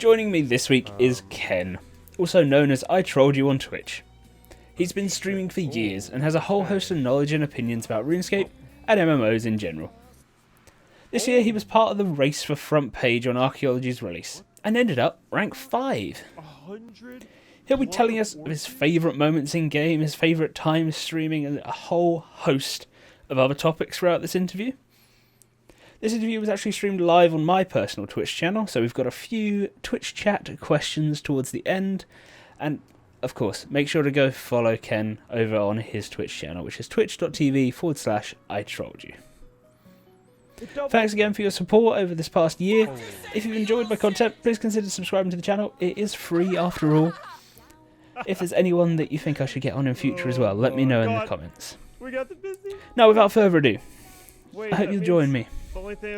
Joining me this week is Ken, also known as iTrolledU on Twitch. He's been streaming for years and has a whole host of knowledge and opinions about Runescape and MMOs in general. This year he was part of the race for front page on Archaeology's release, and ended up rank 5. He'll be telling us of his favourite moments in game, his favourite times streaming, and a whole host of other topics throughout this interview. This interview was actually streamed live on my personal Twitch channel, so we've got a few Twitch chat questions towards the end, and of course, make sure to go follow Ken over on his Twitch channel, which is twitch.tv/iTrolledU. Thanks again for your support over this past year. If you've enjoyed my content, please consider subscribing to the channel. It is free after all. If there's anyone that you think I should get on in future as well, let me know in the comments. Now, without further ado, I hope you'll join me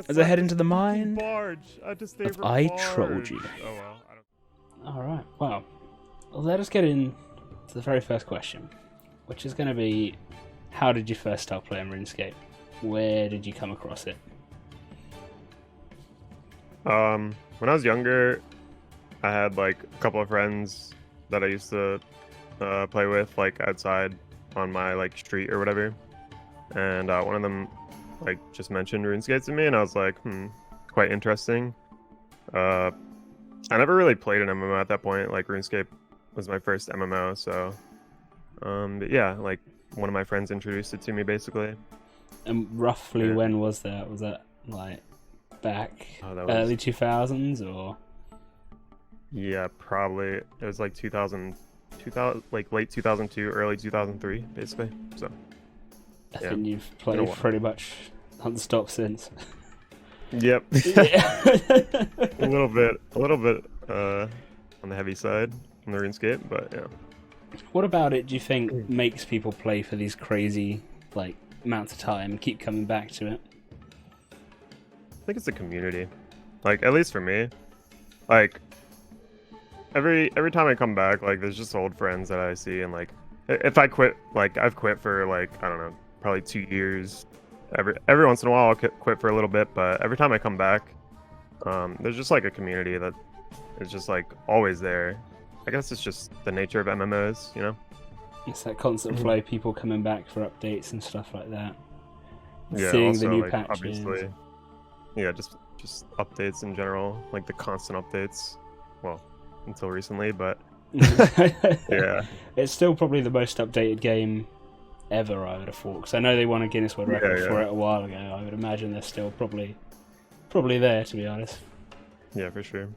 as I head into the mind of iTrolledU. Alright, well, let us get into the very first question, which is going to be, how did you first start playing RuneScape? Where did you come across it? When I was younger, I had like a couple of friends that I used to play with, like outside on my like street or whatever, and one of them like just mentioned RuneScape to me, and I was like, quite interesting. I never really played an MMO at that point. Like RuneScape was my first MMO, so but yeah, like one of my friends introduced it to me basically. And roughly when was that? Was that like back early 2000s or? Yeah, probably. It was like 2000, like late 2002, early 2003, basically. So. I think you've played pretty much non-stop since. Yep. a little bit on the heavy side on the RuneScape, but yeah. What about it do you think makes people play for these crazy like amounts of time and keep coming back to it? I think it's the community. Like, at least for me, like every time I come back, like there's just old friends that I see, and like if I quit, like I've quit for like, I don't know, probably 2 years. Every once in a while I'll quit for a little bit, but every time I come back, there's just like a community that is just like always there. I guess it's just the nature of MMOs, you know? It's that constant flow, people coming back for updates and stuff like that. Yeah, seeing also, the new like, patches. obviously, yeah, just updates in general, like the constant updates. Well, until recently, but yeah, it's still probably the most updated game ever, I would have thought, because I know they won a Guinness World Record for it a while ago. I would imagine they're still probably there, to be honest. Yeah, for sure.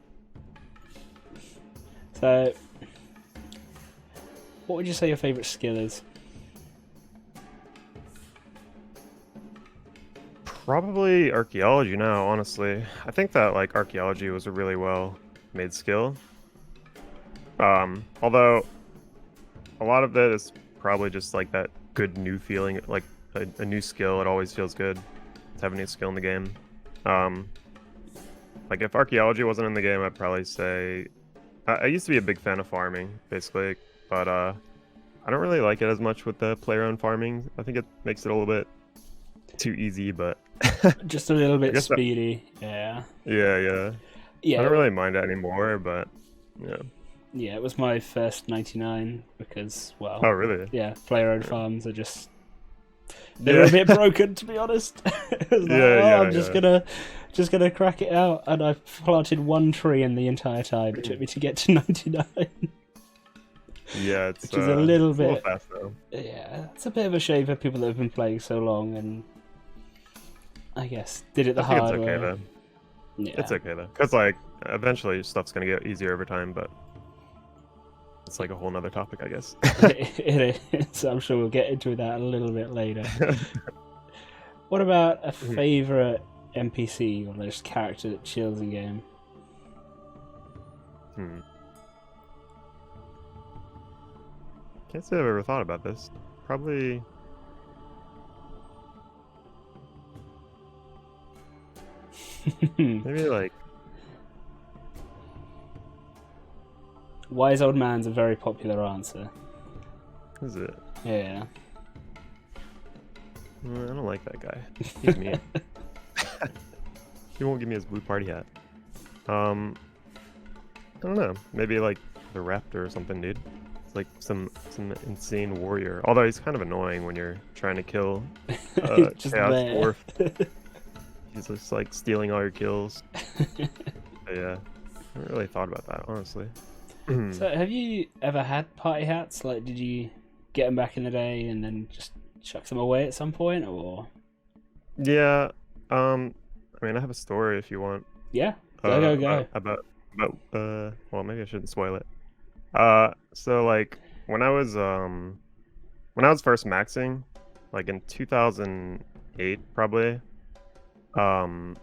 So, what would you say your favourite skill is? Probably Archaeology now, honestly. I think that like Archaeology was a really well made skill. Although a lot of it is probably just like that good new feeling, like a new skill. It always feels good to have a new skill in the game. Like if Archaeology wasn't in the game, I'd probably say I used to be a big fan of farming, basically, but I don't really like it as much with the player-owned farming. I think it makes it a little bit too easy, but just a little bit speedy. Yeah. I don't really mind it anymore, but yeah, it was my first 99 because, well, oh really? Yeah, player-owned farms are just they're a bit broken, to be honest. I'm just gonna crack it out, and I planted one tree in the entire time it took me to get to 99. Yeah, which is a little bit fast, though. Yeah, it's a bit of a shame for people that have been playing so long, and I guess did it the hard way. It's okay though. Yeah. It's okay though, because like eventually stuff's gonna get easier over time, but it's like a whole nother topic, I guess. It is. I'm sure we'll get into that a little bit later. What about a favourite NPC or just character that chills in game? Can't say I've ever thought about this. Probably. Maybe like. Wise Old Man's a very popular answer. Is it? Yeah. I don't like that guy. He's mean. He won't give me his blue party hat. I don't know. Maybe like the raptor or something, dude. It's like some insane warrior. Although he's kind of annoying when you're trying to kill Just chaos there. dwarf. He's just like stealing all your kills. But yeah, I haven't really thought about that, honestly. So, have you ever had party hats? Like, did you get them back in the day and then just chuck them away at some point, or? Yeah. I mean, I have a story if you want. Yeah, go. Well, maybe I shouldn't spoil it. So like when I was first maxing, like in 2008 probably, um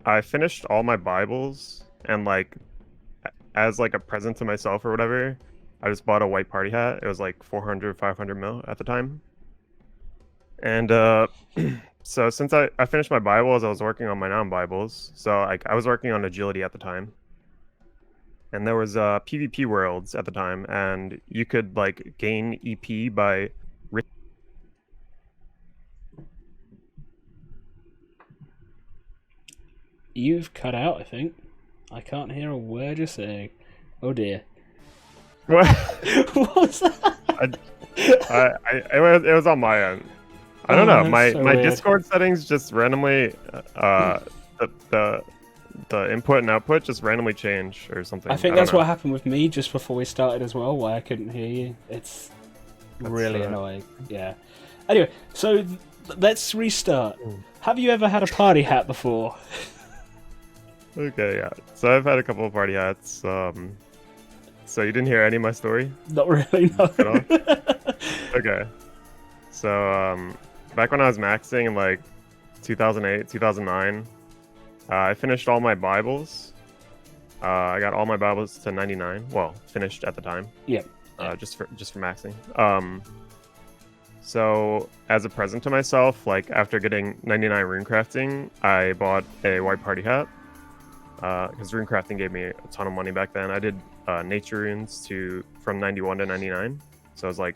I finished all my Bibles, and like as like a present to myself or whatever, I just bought a white party hat. It was like 400 500 mil at the time. And so since I finished my Bibles, I was working on my non-Bibles. So like I was working on agility at the time. And there was PvP worlds at the time, and you could like gain EP by You've cut out, I think. I can't hear a word you're saying. Oh dear. what? What was that? It was on my end. I don't know. that's My so my weird. Discord settings just randomly the input and output just randomly change or something. I think don't that's know. what happened with me just before we started as well, why I couldn't hear you. It's really annoying. Yeah. Anyway, so let's restart. Have you ever had a party hat before? Okay, yeah. So I've had a couple of party hats. So you didn't hear any of my story? Not really, no. At all? Okay. So back when I was maxing in like 2008, 2009, I finished all my Bibles. I got all my Bibles to 99. Well, finished at the time. Yep. Just for maxing. So as a present to myself, like after getting 99 rune crafting, I bought a white party hat. Because rune crafting gave me a ton of money back then. I did nature runes from 91 to 99, so it was like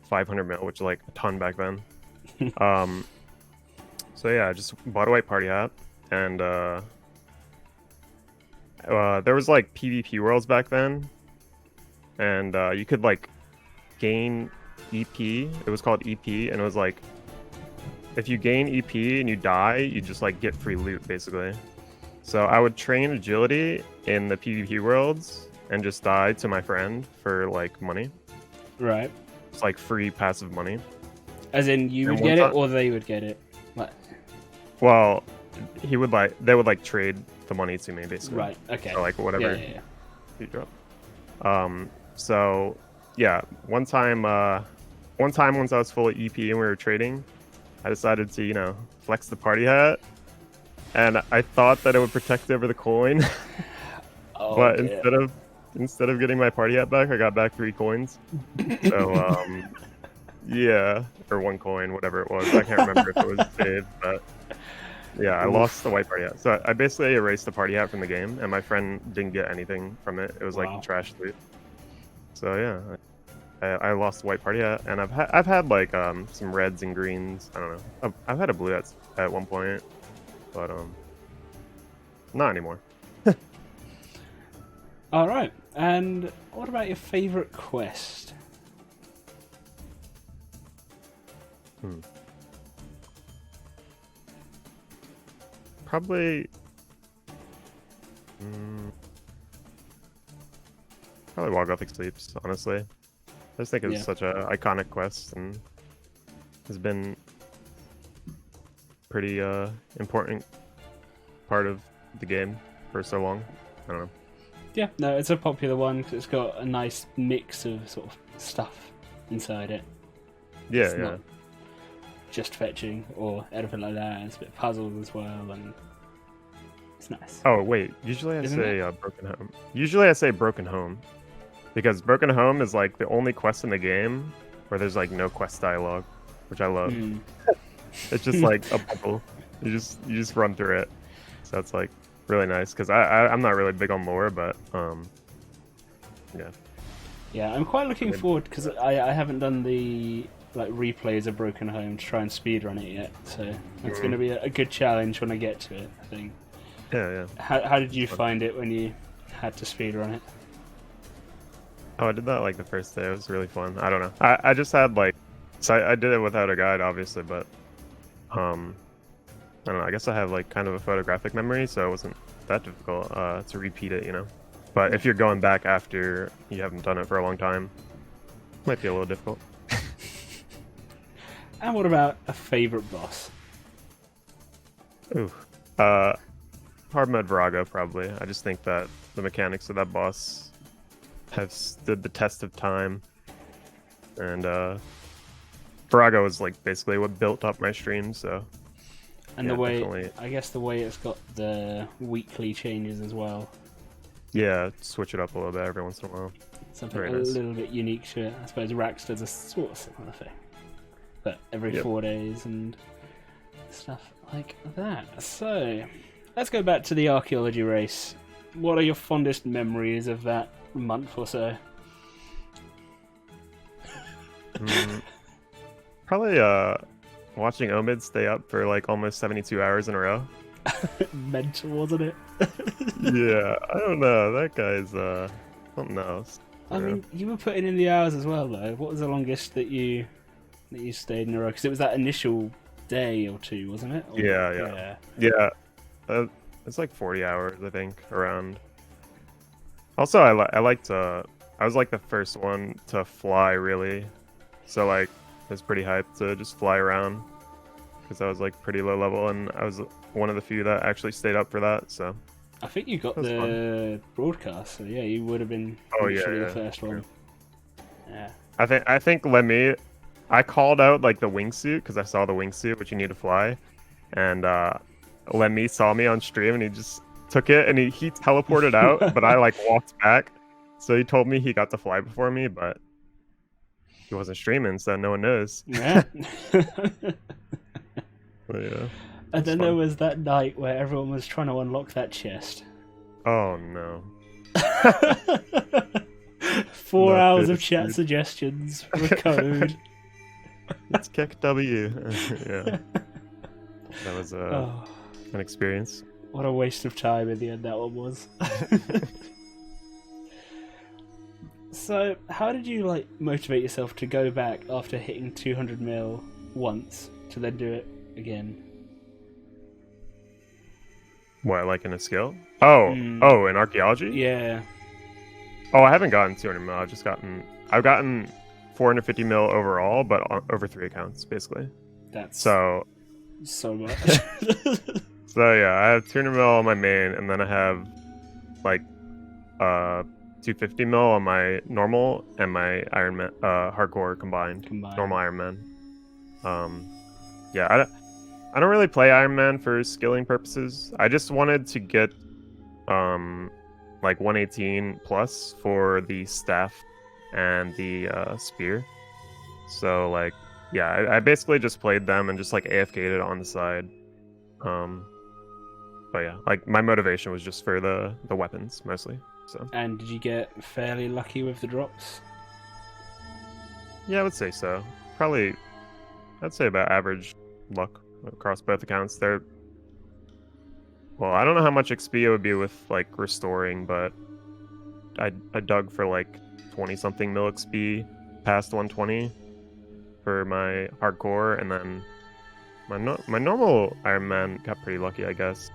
500 mil, which is like a ton back then. So yeah, I just bought a white party hat, and there was like PvP worlds back then, and you could like gain EP. It was called EP, and it was like if you gain EP and you die, you just like get free loot basically. So I would train agility in the PvP worlds and just die to my friend for like money. Right. It's like free passive money. As in, you And would one get it, time- or they would get it? Like, Well, they would like trade the money to me basically. right, okay. So like whatever Yeah. you drop. So yeah, one time once I was full of EP and we were trading, I decided to, flex the party hat. And I thought that it would protect over the coin, Oh, but dear. instead of getting my party hat back, I got back 3 coins. So yeah, or 1 coin, whatever it was. I can't remember if it was saved, but yeah, I lost the white party hat. So I basically erased the party hat from the game, and my friend didn't get anything from it. It was Wow. like trash loot. So yeah, I lost the white party hat, and I've had like some reds and greens. I don't know. I've had a blue at one point. But not anymore. All right. And what about your favorite quest? Probably While Gothic Sleeps, honestly. I just think it's such a iconic quest and has been pretty important part of the game for so long. I don't know. Yeah, no, it's a popular one 'cause it's got a nice mix of sort of stuff inside it. Yeah, It's yeah. not just fetching or anything like that. It's a bit of puzzles as well, and it's nice. Oh wait, usually I Isn't say Broken Home. Usually I say Broken Home, because Broken Home is like the only quest in the game where there's like no quest dialogue, which I love. Mm. It's just like a bubble. You just run through it, so it's like really nice. Because I'm not really big on lore, but yeah. Yeah, I'm quite looking forward because I haven't done the like replays of Broken Home to try and speedrun it yet, so it's going to be a good challenge when I get to it, I think. Yeah, yeah. How did you find it when you had to speedrun it. Oh, I did that like the first day. It was really fun. I don't know. I just had like, so I did it without a guide, obviously, but I don't know. I guess I have like kind of a photographic memory, so it wasn't that difficult to repeat it, you know. But if you're going back after you haven't done it for a long time, it might be a little difficult. And what about a favorite boss? Ooh, hard mode Virago probably. I just think that the mechanics of that boss have stood the test of time, and Virago is like basically what built up my stream. So, and yeah, the way definitely. I guess the way it's got the weekly changes as well. Yeah, switch it up a little bit every once in a while. Something Very a nice. little bit unique to it. I suppose Rax does a sort of similar thing, but every Yep. 4 days and stuff like that. So, let's go back to the archaeology race. What are your fondest memories of that month or so? Probably watching Omid stay up for like almost 72 hours in a row. Mental, wasn't it? Yeah, I don't know. That guy's something else. I mean, you were putting in the hours as well, though. What was the longest that you stayed in a row? Because it was that initial day or two, wasn't it? Or, Yeah. It's like 40 hours, I think, around. Also, I liked I was like the first one to fly, really. So like, I was pretty hyped to just fly around because I was like pretty low level, and I was one of the few that actually stayed up for that. So I think you got that was the broadcast, so yeah, you would have been Oh, literally yeah, the first true. one. Yeah. I think Lemmy, I called out like the wingsuit because I saw the wingsuit which you need to fly, and Lemmy saw me on stream and he just took it and he teleported out, but I like walked back, so he told me he got to fly before me, but he wasn't streaming, so no one knows. Yeah. But yeah. And then fun. there was that night where everyone was trying to unlock that chest. Oh no. 4 Not hours good, of chat dude. suggestions for a code. Let's kick W. Yeah. That was Oh, an experience. what a waste of time in the end that one was. So, how did you like motivate yourself to go back after hitting 200 mil once to then do it again? What, like in a skill? Oh, oh, in archaeology? Yeah. Oh, I haven't gotten 200 mil. I've gotten 450 mil overall, but over 3 accounts basically. That's So much. So yeah, I have 200 mil on my main, and then I have like 250 mil on my normal and my Ironman hardcore combined. Normal Ironman. Yeah, I don't really play Ironman for skilling purposes. I just wanted to get like 118 plus for the staff and the spear. So like, yeah, I basically just played them and just like AFK'd it on the side. But yeah, like my motivation was just for the weapons mostly. So. And did you get fairly lucky with the drops? Yeah, I would say so. Probably, I'd say about average luck across both accounts. Well, I don't know how much XP it would be with like restoring, but I dug for like 20 something mil XP past 120 for my hardcore, and then my normal Iron Man got pretty lucky, I guess,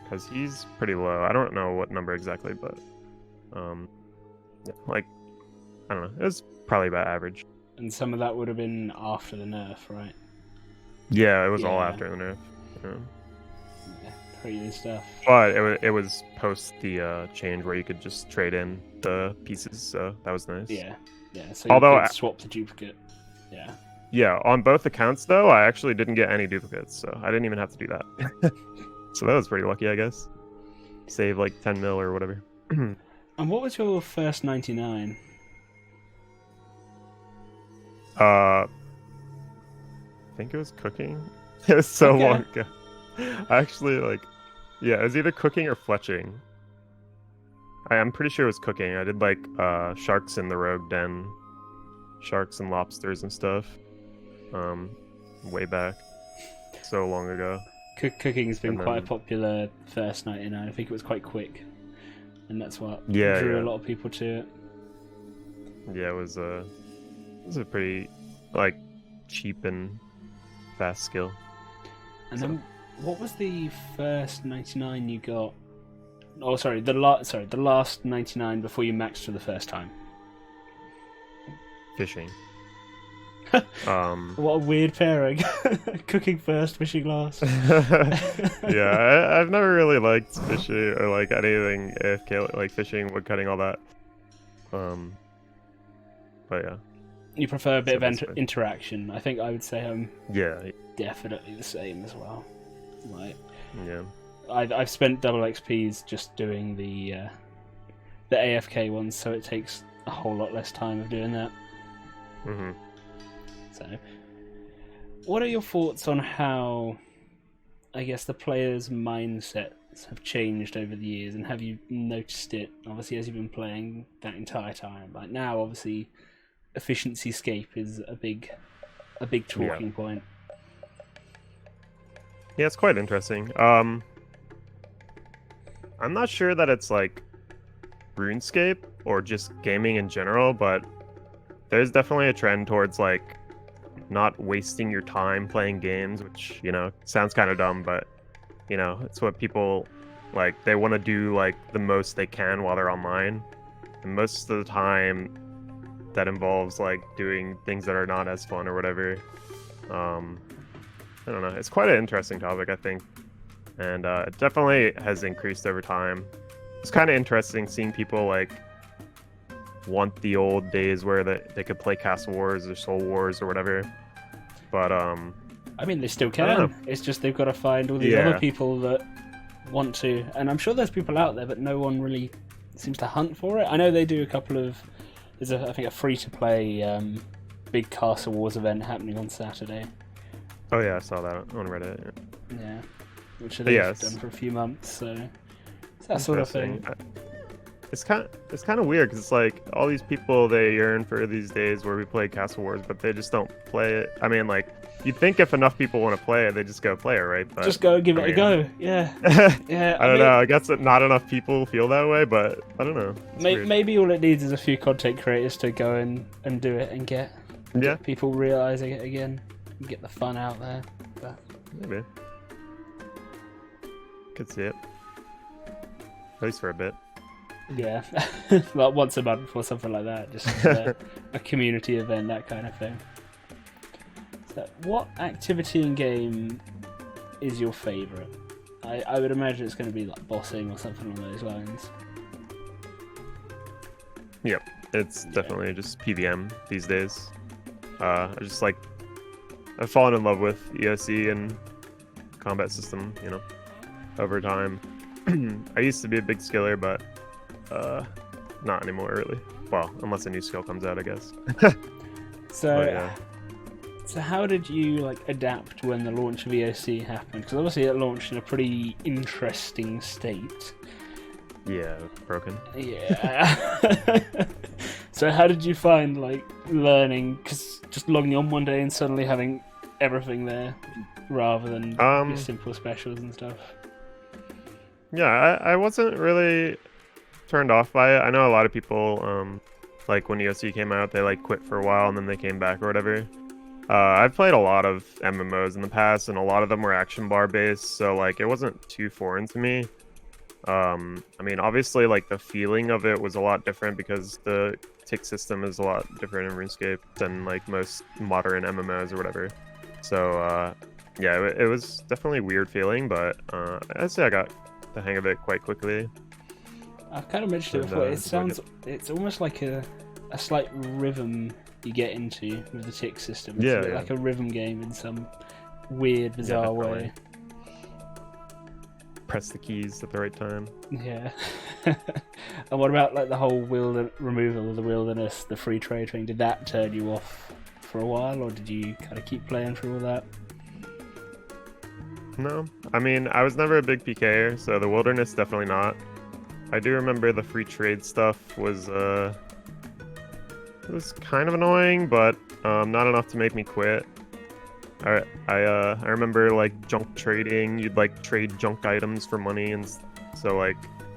because he's pretty low. I don't know what number exactly, but yeah, like I don't know. It was probably about average. And some of that would have been after the nerf, right? Yeah, it was all Yeah. after the nerf. Yeah. Yeah, crazy stuff. But it was post the change where you could just trade in the pieces, so that was nice. Yeah, so Although you could swap the duplicate. Yeah. Yeah, on both accounts though, I actually didn't get any duplicates, so I didn't even have to do that. So that was pretty lucky, I guess. Save like 10 mil or whatever. And what was your first 99? I think it was cooking. It was so Okay. long ago. I actually yeah, it was either cooking or fletching. I'm pretty sure it was cooking. I did like sharks in the rogue den, sharks and lobsters and stuff. Way back, so long ago. Cooking's been And quite a then- popular first 99. I think it was quite quick. and that's what Yeah, drew yeah. a lot of people to it. Yeah, it was a pretty like cheap and fast skill. And So. then, what was the first 99 you got? Oh, sorry, the last 99 before you maxed for the first time. Fishing. What a weird pairing. Cooking first, fishing last. Yeah, I've never really liked fishing or like anything AFK, like fishing, woodcutting, all that. But yeah. You prefer a bit So of that's interaction. I think I would say I'm Yeah, definitely the same as well. Like, yeah. I've spent double XPs just doing the AFK ones, so it takes a whole lot less time of doing that. Mm-hmm. So, what are your thoughts on how, I guess, the players' mindsets have changed over the years, and have you noticed it, obviously, as you've been playing that entire time? Like now, obviously, efficiency scape is a big talking point. Yeah, it's quite interesting. I'm not sure that it's like RuneScape or just gaming in general, but there's definitely a trend towards like not wasting your time playing games, which, you know, sounds kind of dumb, but you know, it's what people like. They want to do like the most they can while they're online, and most of the time that involves like doing things that are not as fun or whatever. I don't know. It's quite an interesting topic, I think, and it definitely has increased over time. It's kind of interesting seeing people like want the old days where they could play Castle Wars or Soul Wars or whatever. But I mean, they still I don't can. know. It's just they've got to find all the other people that want to. And I'm sure there's people out there, but no one really seems to hunt for it. I know they do a couple of... There's, I think, a free-to-play big Castle Wars event happening on Saturday. Oh yeah, I saw that on Reddit. Yeah. Which they've done for a few months, so... It's that sort of thing. It's kind of weird, because it's like, all these people, they yearn for these days where we play Castle Wars, but they just don't play it. I mean, like, you'd think if enough people want to play it, they just go play it, right? But, just go give it a go, yeah. Yeah. I don't know, I guess that not enough people feel that way, but I don't know. Maybe all it needs is a few content creators to go and do it and get people realising it again, and get the fun out there. But... Maybe. Could see it. At least for a bit. Yeah, like once a month or something like that, just a community event, that kind of thing. So, what activity in game is your favourite? I would imagine it's going to be like bossing or something along those lines. Yep, it's definitely just PVM these days. I've fallen in love with EOC and combat system, you know, over time. I used to be a big skiller, but not anymore, really. Well, unless a new skill comes out, I guess. So how did you like adapt when the launch of EOC happened? Because obviously it launched in a pretty interesting state. Yeah, broken. Yeah. So how did you find like learning? Because just logging on one day and suddenly having everything there, rather than your simple specials and stuff. Yeah, I wasn't really turned off by it. I know a lot of people, like when EOC came out, they like quit for a while and then they came back or whatever. I've played a lot of MMOs in the past, and a lot of them were action bar based, so like it wasn't too foreign to me. I mean, obviously, like the feeling of it was a lot different because the tick system is a lot different in RuneScape than like most modern MMOs or whatever. So yeah, it was definitely a weird feeling, but I'd say I got the hang of it quite quickly. I've kind of mentioned it before. It's almost like a slight rhythm you get into with the tick system. It's a bit like a rhythm game in some weird, bizarre way. Press the keys at the right time. Yeah. And what about like the whole removal of the wilderness, the free trade thing? Did that turn you off for a while, or did you kind of keep playing through all that? No, I mean, I was never a big PKer, so the wilderness definitely not. I do remember the free trade stuff was it was kind of annoying, but not enough to make me quit. I remember like junk trading. You'd like trade junk items for money, and so like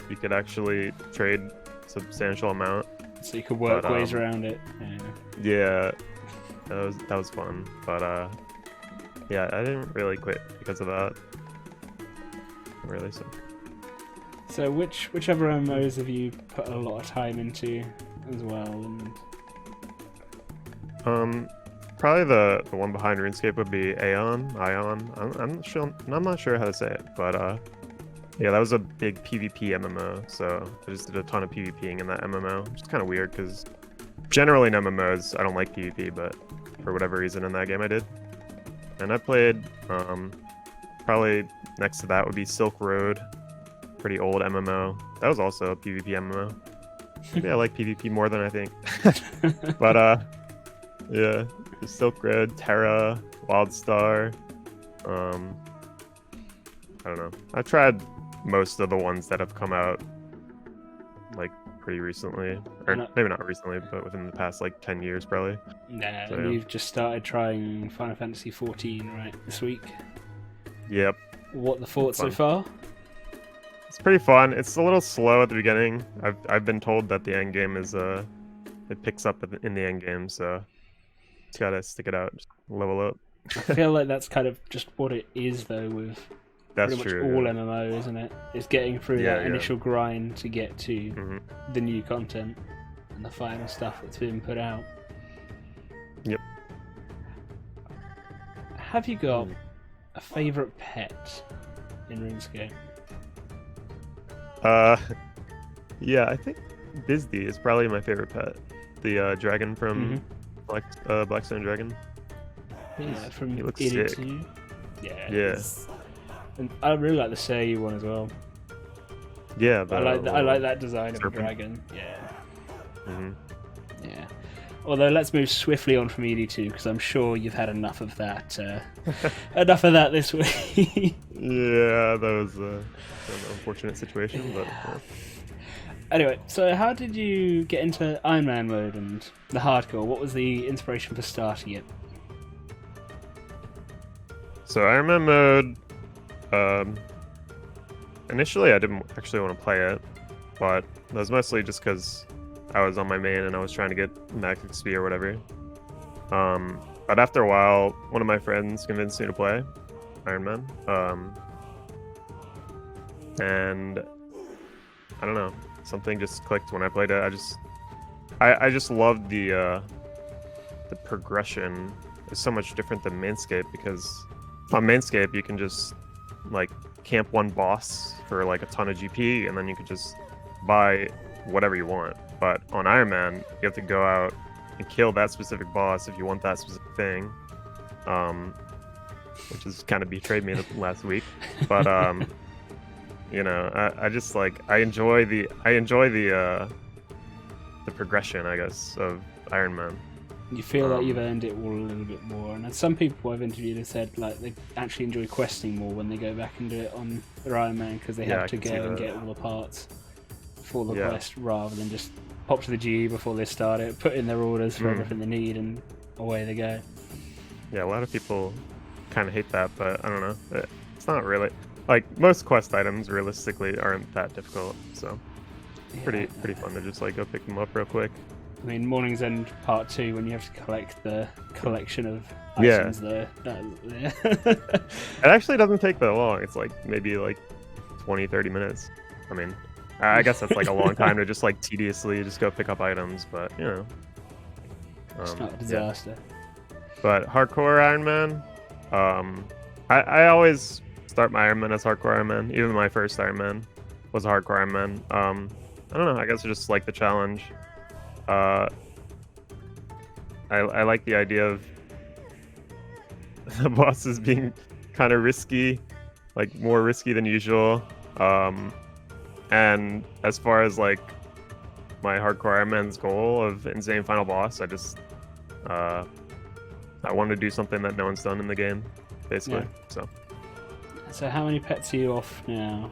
you could actually trade substantial amount. So you could work ways around it. Yeah, that was fun. But yeah, I didn't really quit because of that. Really, so which other MMOs have you put a lot of time into as well? And probably the one behind RuneScape would be Ion. I'm not sure how to say it, but yeah, that was a big PvP MMO. So I just did a ton of PvPing in that MMO, which is kind of weird because generally in MMOs I don't like PvP, but for whatever reason in that game I did. And I played probably next to that would be Silk Road, pretty old MMO. That was also a PvP MMO. Maybe I like PvP more than I think. But yeah, Silk Road, Terra, Wildstar. I don't know. I tried most of the ones that have come out like pretty recently, or maybe not recently, but within the past like 10 years probably. Nah, so, yeah. You've just started trying Final Fantasy 14 right this week. Yep. What the thoughts so far? It's pretty fun. It's a little slow at the beginning. I've been told that the end game is it picks up in the end game, so you gotta stick it out, just level up. I feel like that's kind of just what it is though with that's pretty true, much all yeah. MMO, isn't it? It's getting through that initial grind to get to the new content and the final stuff that's been put out. Yep. Have you got a favourite pet in RuneScape? Yeah, I think Bizdy is probably my favorite pet. The dragon from Blackstone Dragon. Yeah, from he looks Idiot sick. Yeah. And I really like the Seiyu one as well. Yeah, I like that design of the dragon. Yeah. Yeah. Although let's move swiftly on from ED2 because I'm sure you've had enough of that. Enough of that this week. Yeah, that was an unfortunate situation, but. Anyway, so how did you get into Ironman Mode and the hardcore? What was the inspiration for starting it? So Ironman Mode, initially I didn't actually want to play it, but that was mostly just because I was on my main and I was trying to get max XP or whatever. But after a while, one of my friends convinced me to play Ironman. And I don't know, something just clicked when I played it. I just loved the progression. It's so much different than Mainscape because on Mainscape you can just like camp one boss for like a ton of GP and then you can just buy whatever you want. But on Ironman, you have to go out and kill that specific boss if you want that specific thing, which has kind of betrayed me the last week. But you know, I just like I enjoy the progression, I guess, of Ironman. You feel like you've earned it all a little bit more, and some people I've interviewed have said like they actually enjoy questing more when they go back and do it on their Ironman because they have to go and get all the parts for the quest rather than just pop to the GE before they start it, put in their orders for everything they need, and away they go. Yeah, a lot of people kind of hate that, but I don't know. It's not really like most quest items realistically aren't that difficult, so pretty fun to just like go pick them up real quick. I mean, Morning's End Part 2, when you have to collect the collection of items there. It actually doesn't take that long. It's like maybe like 20-30 minutes. I mean, I guess that's like a long time to just like tediously just go pick up items, but you know. It's not a disaster. Yeah. But hardcore Iron Man, I always start my Iron Man as hardcore Iron Man. Even my first Iron Man was a hardcore Iron Man. I don't know, I guess I just like the challenge. I like the idea of the bosses being kind of risky, like more risky than usual. And as far as like my hardcore Iron Man's goal of insane final boss, I wanted to do something that no one's done in the game, basically. So how many pets are you off now?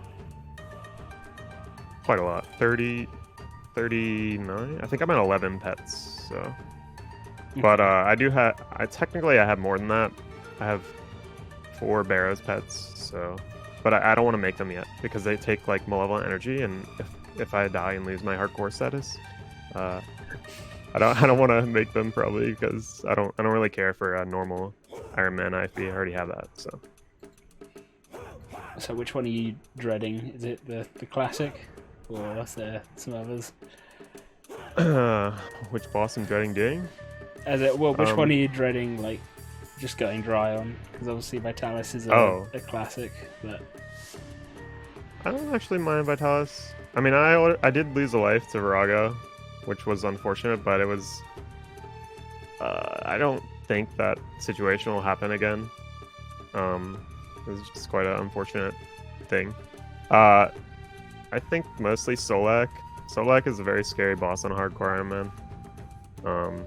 Quite a lot. 39. I think I'm at 11 pets. So, but I technically I have more than that. I have 4 Barrows pets. So but I don't want to make them yet because they take like malevolent energy, and if I die and lose my hardcore status, I don't want to make them probably because I don't really care for a normal Ironman IFB. I already have that. So which one are you dreading? Is it the classic, or is there some others? Which boss I'm dreading doing? Which one are you dreading? Like just going dry on? Because obviously Vitalis is a classic, but I don't actually mind Vitalis. I mean, I did lose a life to Virago, which was unfortunate, but it was. I don't think that situation will happen again. It was just quite an unfortunate thing. I think mostly Solak. Solak is a very scary boss on a hardcore Iron Man.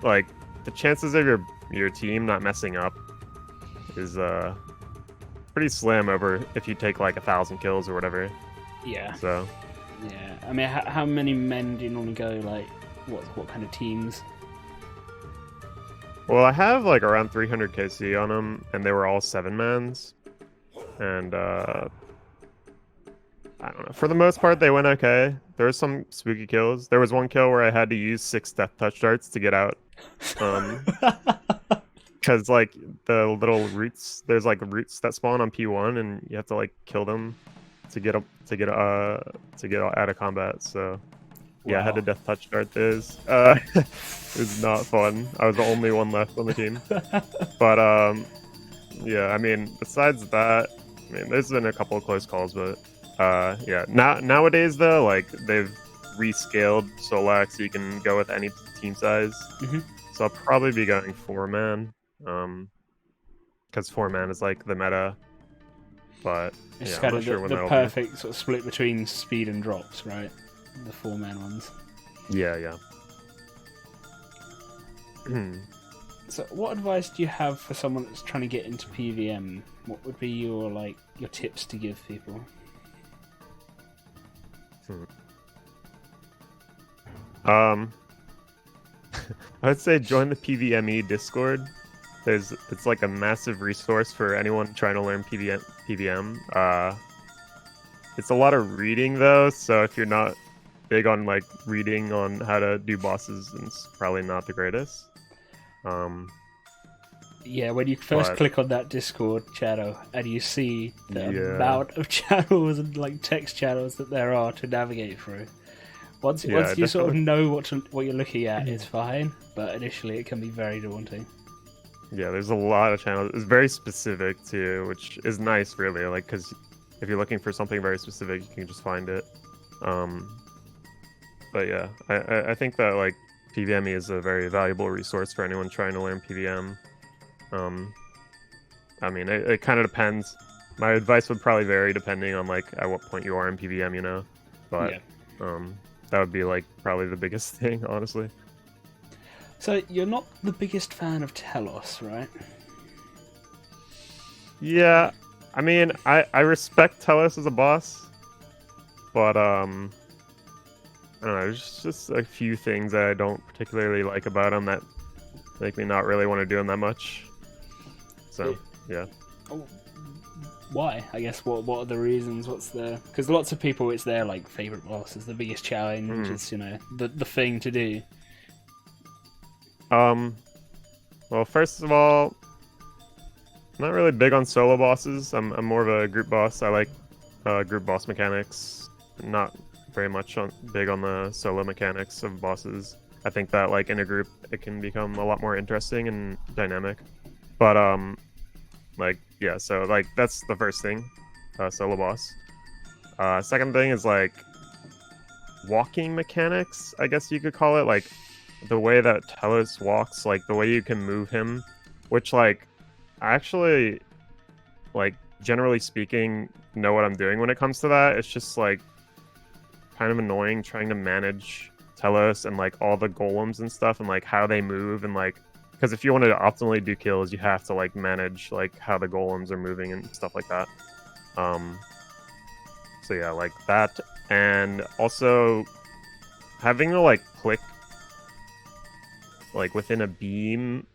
Like the chances of your team not messing up is pretty slim over if you take like 1,000 kills or whatever. Yeah. So. Yeah, I mean, how many men do you normally go? Like, what kind of teams? Well, I have like around 300 KC on them, and they were all 7-mans. And I don't know. For the most part, they went okay. There were some spooky kills. There was one kill where I had to use 6 death touch darts to get out. Because like the little roots, there's like roots that spawn on P1, and you have to like kill them to get out of combat. So yeah, wow. I had to death touch dart this. It was not fun. I was the only one left on the team. But yeah, I mean, besides that, I mean, there's been a couple of close calls, but yeah. Nowadays though, like they've rescaled Solak so you can go with any team size. Mm-hmm. So I'll probably be going 4-man, because 4-man is like the meta. But it's yeah, kind I'm of not sure the when perfect sort of split between speed and drops, right? The 4-man ones. Yeah. So, what advice do you have for someone that's trying to get into PVM? What would be your tips to give people? I'd say join the PVME Discord. It's like a massive resource for anyone trying to learn PVM. It's a lot of reading though, so if you're not big on like reading on how to do bosses, it's probably not the greatest. Yeah, when you first click on that Discord channel and you see the amount of channels and like text channels that there are to navigate through. Once you sort of know what you're looking at, it's fine, but initially it can be very daunting. Yeah, there's a lot of channels. It's very specific too, which is nice, really. Like, because if you're looking for something very specific, you can just find it. But yeah, I think that like PVME is a very valuable resource for anyone trying to learn PVM. I mean, it kind of depends. My advice would probably vary depending on like at what point you are in PVM, you know. But yeah. That would be like probably the biggest thing, honestly. So you're not the biggest fan of Telos, right? Yeah, I mean, I respect Telos as a boss, but I don't know. There's just a few things that I don't particularly like about him that make me not really want to do him that much. So yeah. Why? I guess what are the reasons? Because lots of people, it's their like favorite boss. It's the biggest challenge. It's the thing to do. Well, first of all, I'm not really big on solo bosses. I'm more of a group boss. I like group boss mechanics. Not very much big on the solo mechanics of bosses. I think that like in a group it can become a lot more interesting and dynamic. But like yeah, so like that's the first thing, solo boss. Second thing is like walking mechanics, I guess you could call it, like the way that Telos walks, like the way you can move him, which like I actually like generally speaking know what I'm doing when it comes to that. It's just like kind of annoying trying to manage Telos and like all the golems and stuff and like how they move and like because if you want to optimally do kills, you have to like manage like how the golems are moving and stuff like that. So yeah, like that, and also having to like click like within a beam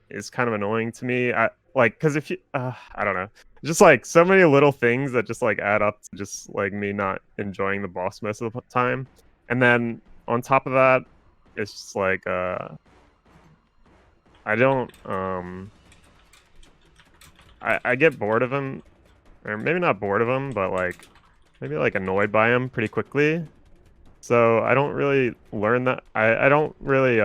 is kind of annoying to me. Because if you, I don't know, just like so many little things that just like add up to just like me not enjoying the boss most of the time. And then on top of that, it's just like I don't I get bored of him, or maybe not bored of him, but like maybe like annoyed by him pretty quickly. So I don't really learn that. I don't really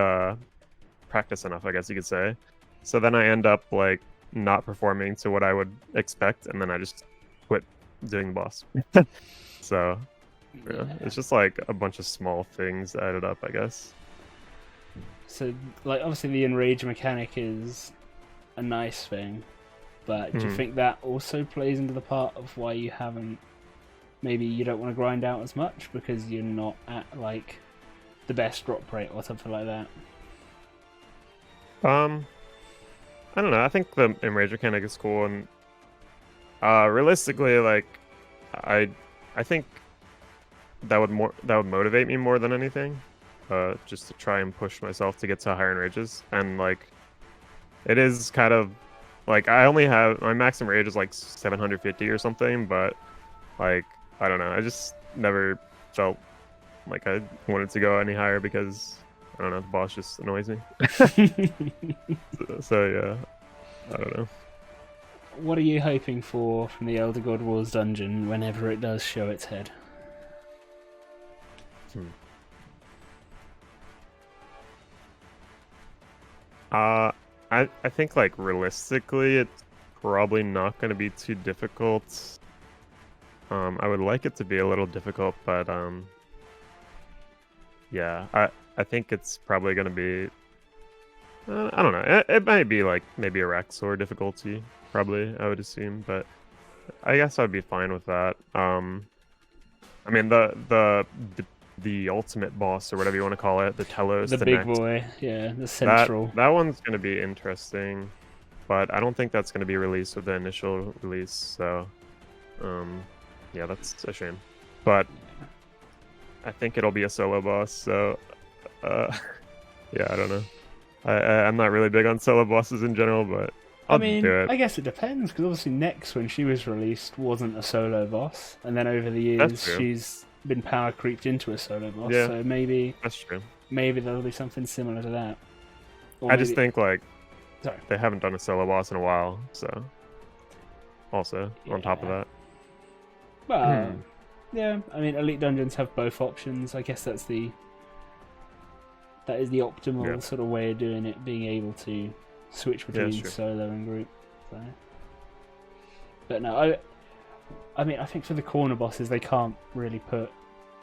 practice enough, I guess you could say. So then I end up like not performing to what I would expect, and then I just quit doing the boss. So yeah, it's just like a bunch of small things added up, I guess. So, like, obviously the enrage mechanic is a nice thing, but do you think that also plays into the part of why you haven't, maybe you don't want to grind out as much because you're not at, like, the best drop rate or something like that? I don't know. I think the enrage mechanic is cool, and realistically, like, I think that would motivate me more than anything, just to try and push myself to get to higher enrages. And like, it is kind of like I only have my max enrage is like 750 or something, but like I don't know. I just never felt like I wanted to go any higher because I don't know, the boss just annoys me. So yeah, I don't know. What are you hoping for from the Elder God Wars dungeon whenever it does show its head? I think like realistically, it's probably not going to be too difficult. I would like it to be a little difficult, but yeah, I think it's probably going to be. I don't know. It might be like maybe a Rexor difficulty, probably. I would assume, but I guess I'd be fine with that. I mean the ultimate boss or whatever you want to call it, the Telos, The big next, boy, yeah, the central. that one's going to be interesting, but I don't think that's going to be released with the initial release. So, yeah, that's a shame. But I think it'll be a solo boss. So, yeah, I don't know. I'm not really big on solo bosses in general, but I'll do it. I guess it depends because obviously Nex, when she was released, wasn't a solo boss, and then over the years she's been power creeped into a solo boss. Yeah, so maybe that's true. Maybe there'll be something similar to that. Or I just think like they haven't done a solo boss in a while, so also on top of that. Well, yeah, I mean, Elite Dungeons have both options. I guess that is the optimal sort of way of doing it, being able to switch between solo and group. So. But no, I mean, I think for the corner bosses, they can't really put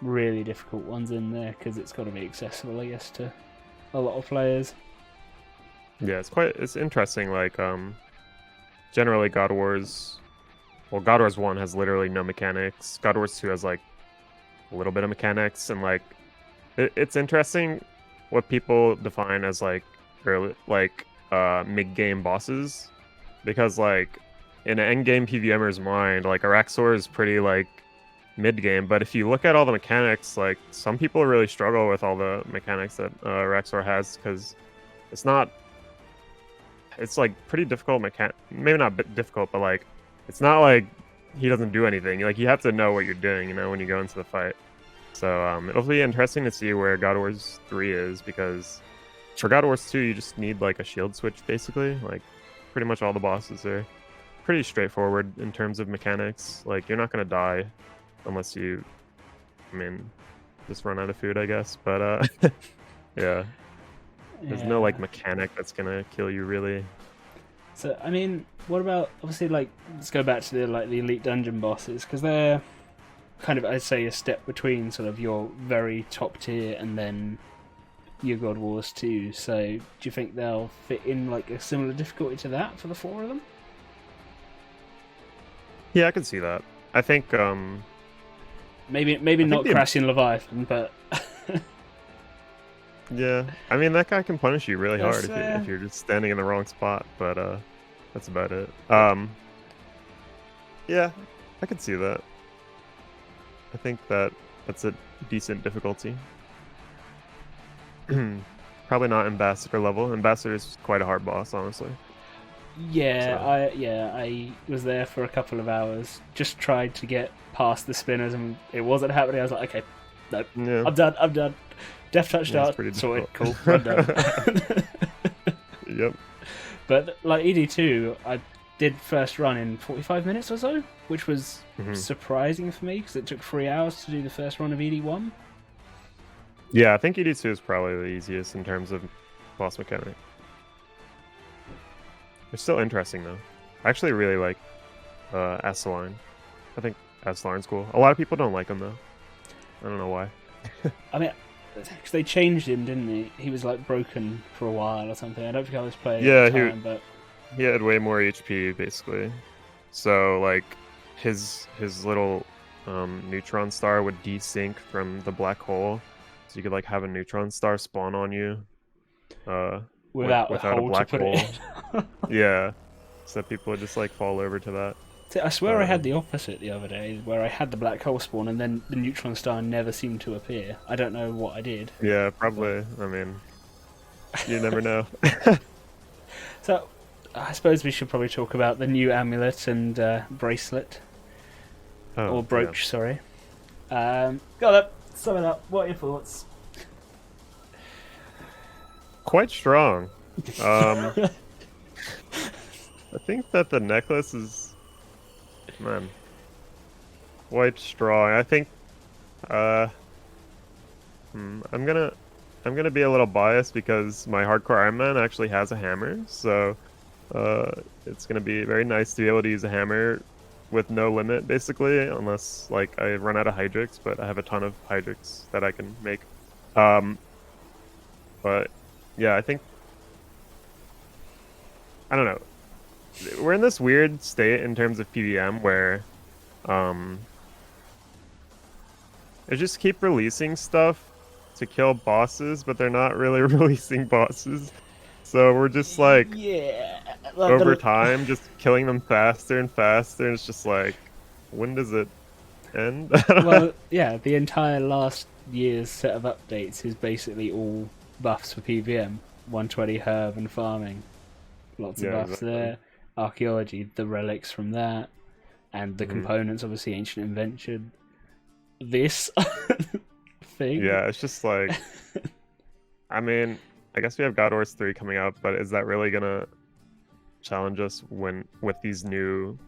really difficult ones in there because it's got to be accessible, I guess, to a lot of players. Yeah, it's interesting. Like, generally God Wars 1 has literally no mechanics. God Wars 2 has like a little bit of mechanics, and like it's interesting what people define as like early, like mid-game bosses, because like in an end-game PVMer's mind, like Araxor is pretty like mid-game, but if you look at all the mechanics, like some people really struggle with all the mechanics that Araxor has, because it's like pretty difficult maybe not difficult, but like it's not like he doesn't do anything. Like you have to know what you're doing, you know, when you go into the fight. So it'll be interesting to see where God Wars 3 is, because for God Wars 2 you just need like a shield switch basically. Like pretty much all the bosses are pretty straightforward in terms of mechanics. Like you're not gonna die unless you, I mean, just run out of food, I guess. But yeah. There's no like mechanic that's gonna kill you really. So I mean, what about obviously like let's go back to the elite dungeon bosses, because they're kind of, I'd say, a step between sort of your very top tier and then your God Wars 2. So do you think they'll fit in like a similar difficulty to that for the 4 of them? Yeah, I can see that. I think maybe not Crashing Leviathan, but yeah, I mean that guy can punish you really hard if you're just standing in the wrong spot, but that's about it. Yeah, I can see that. I think that's a decent difficulty. Probably not Ambassador level. Ambassador is quite a hard boss, honestly. Yeah, So I was there for a couple of hours. Just tried to get past the spinners, and it wasn't happening. I was like, okay, no, yeah, I'm done. I'm done. Death touch yeah, it's start pretty sorted. difficult. Cool, run done. Yep. But like ED2, I did first run in 45 minutes or so, which was surprising for me because it took 3 hours to do the first run of ED1. Yeah, I think ED2 is probably the easiest in terms of boss mechanic. It's still interesting though. I actually really like Assaline. I think Assaline's cool. A lot of people don't like him though. I don't know why. I mean, because they changed him, didn't they? He was like broken for a while or something. I don't think I was playing at the time, but he had way more HP basically. So like his little neutron star would desync from the black hole, so you could like have a neutron star spawn on you without a a hole black to put hole. it in. Yeah, so people would just like fall over to that. I swear I had the opposite the other day, where I had the black hole spawn and then the neutron star never seemed to appear. I don't know what I did. Yeah, probably. I mean, you never know. So, I suppose we should probably talk about the new amulet and bracelet. Or brooch, sorry. Got it. Sum it up. What are your thoughts? Quite strong. I think that the necklace is, man, quite strong. I think, I'm gonna be a little biased because my hardcore Iron Man actually has a hammer, so it's gonna be very nice to be able to use a hammer with no limit, basically, unless like I run out of Hydrix, but I have a ton of Hydrix that I can make. But yeah, I think, I don't know. We're in this weird state in terms of PvM where they just keep releasing stuff to kill bosses, but they're not really releasing bosses. So we're just like, yeah, over time, just killing them faster and faster. And it's just like, when does it end? Well, yeah, the entire last year's set of updates is basically all buffs for PvM. 120 herb and farming. Lots of buffs there. Archaeology, the relics from that. And the components, obviously, ancient invention. This thing. Yeah, it's just like, I mean, I guess we have God Wars 3 coming up, but is that really gonna challenge us with these new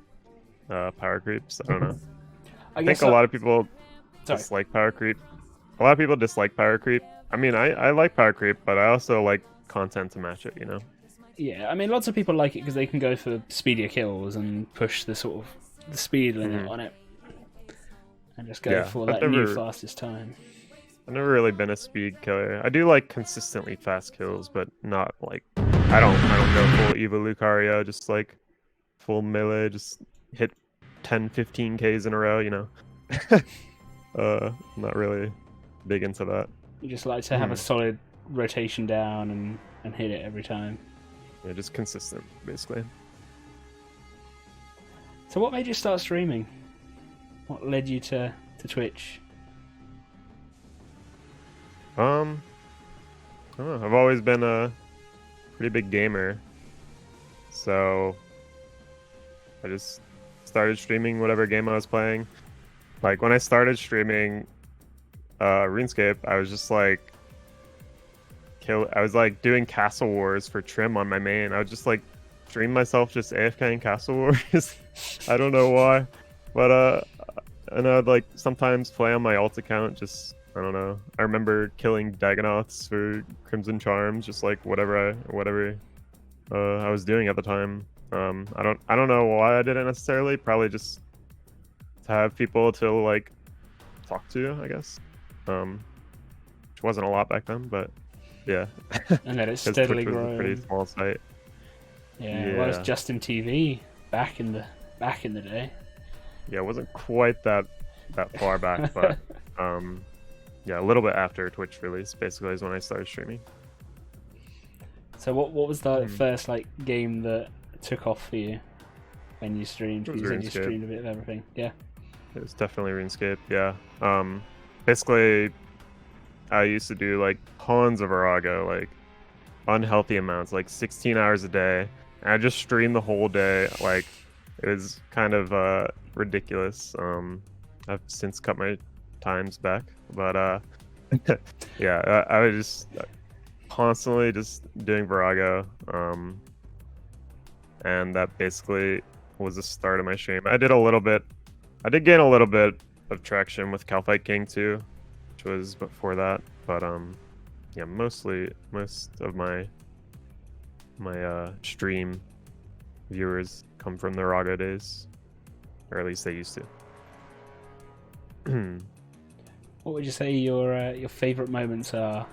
power creeps? I don't know. I think a lot of people dislike power creep. A lot of people dislike power creep. I mean, I like power creep, but I also like content to match it, you know? Yeah, I mean, lots of people like it because they can go for speedier kills and push the sort of the speed limit on it. And just go for that new fastest time. I've never really been a speed killer. I do like consistently fast kills, but not like, I don't go full Eva Lucario, just like full melee, just hit 10, 15 Ks in a row, you know? Not really big into that. You just like to have a solid rotation down and hit it every time. Yeah, just consistent, basically. So what made you start streaming? What led you to Twitch? I don't know. I've always been a pretty big gamer, so I just started streaming whatever game I was playing. Like when I started streaming Runescape, I was just like I was like doing Castle Wars for Trim on my main. I would just like stream myself just AFK in Castle Wars. I don't know why, but and I'd like sometimes play on my alt account. Just, I don't know. I remember killing Dagonoths for Crimson Charms, just like whatever I was doing at the time. I don't know why I did it necessarily. Probably just to have people to like talk to, I guess. Which wasn't a lot back then, but yeah. And then it's steadily Twitch was grown. a pretty small site. Yeah, well, it's Justin TV back in the day. Yeah, it wasn't quite that far back, but yeah, a little bit after Twitch release, basically, is when I started streaming. So what was the first like game that took off for you when you streamed? You said you streamed a bit of everything. Yeah. It was definitely RuneScape. Yeah. Basically, I used to do like tons of Arago, like unhealthy amounts, like 16 hours a day. And I just streamed the whole day. Like, it was kind of ridiculous. I've since cut my times back, but yeah, I was just constantly just doing Virago, and that basically was the start of my stream. I did gain a little bit of traction with Calfight King too, which was before that, but yeah, most of my stream viewers come from the Raga days, or at least they used to. What would you say your favorite moments are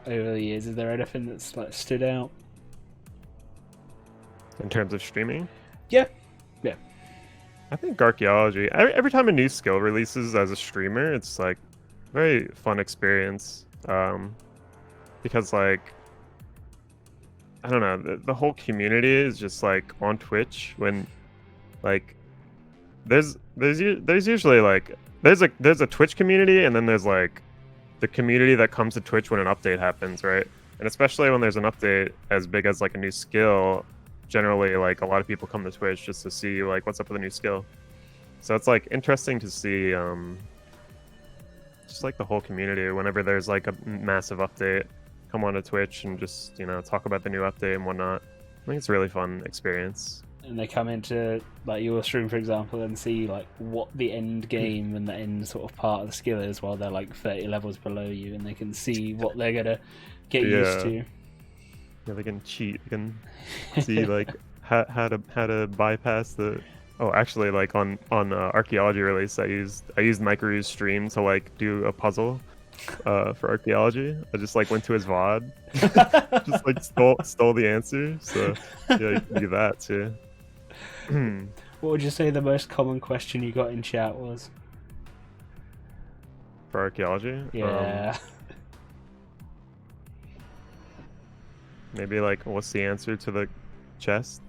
over the years? Is there anything that's like stood out? In terms of streaming? Yeah. I think Archaeology. Every time a new skill releases as a streamer, it's like very fun experience. Because like, I don't know, the whole community is just like on Twitch when like there's usually like there's a Twitch community, and then there's like the community that comes to Twitch when an update happens, right? And especially when there's an update as big as like a new skill, generally like a lot of people come to Twitch just to see like what's up with a new skill. So it's like interesting to see just like the whole community whenever there's like a massive update come onto Twitch and just, you know, talk about the new update and whatnot. I think it's a really fun experience. And they come into like your stream, for example, and see like what the end game and the end sort of part of the skill is while they're like 30 levels below you, and they can see what they're gonna get used to. Yeah, they can cheat. They can see like how to bypass the. Oh, actually, like on Archaeology release, I used Mikeru's stream to like do a puzzle for Archaeology. I just like went to his VOD, just like stole the answer. So yeah, you can do that too. What would you say the most common question you got in chat was? For Archaeology? Yeah. Maybe like, what's the answer to the chest?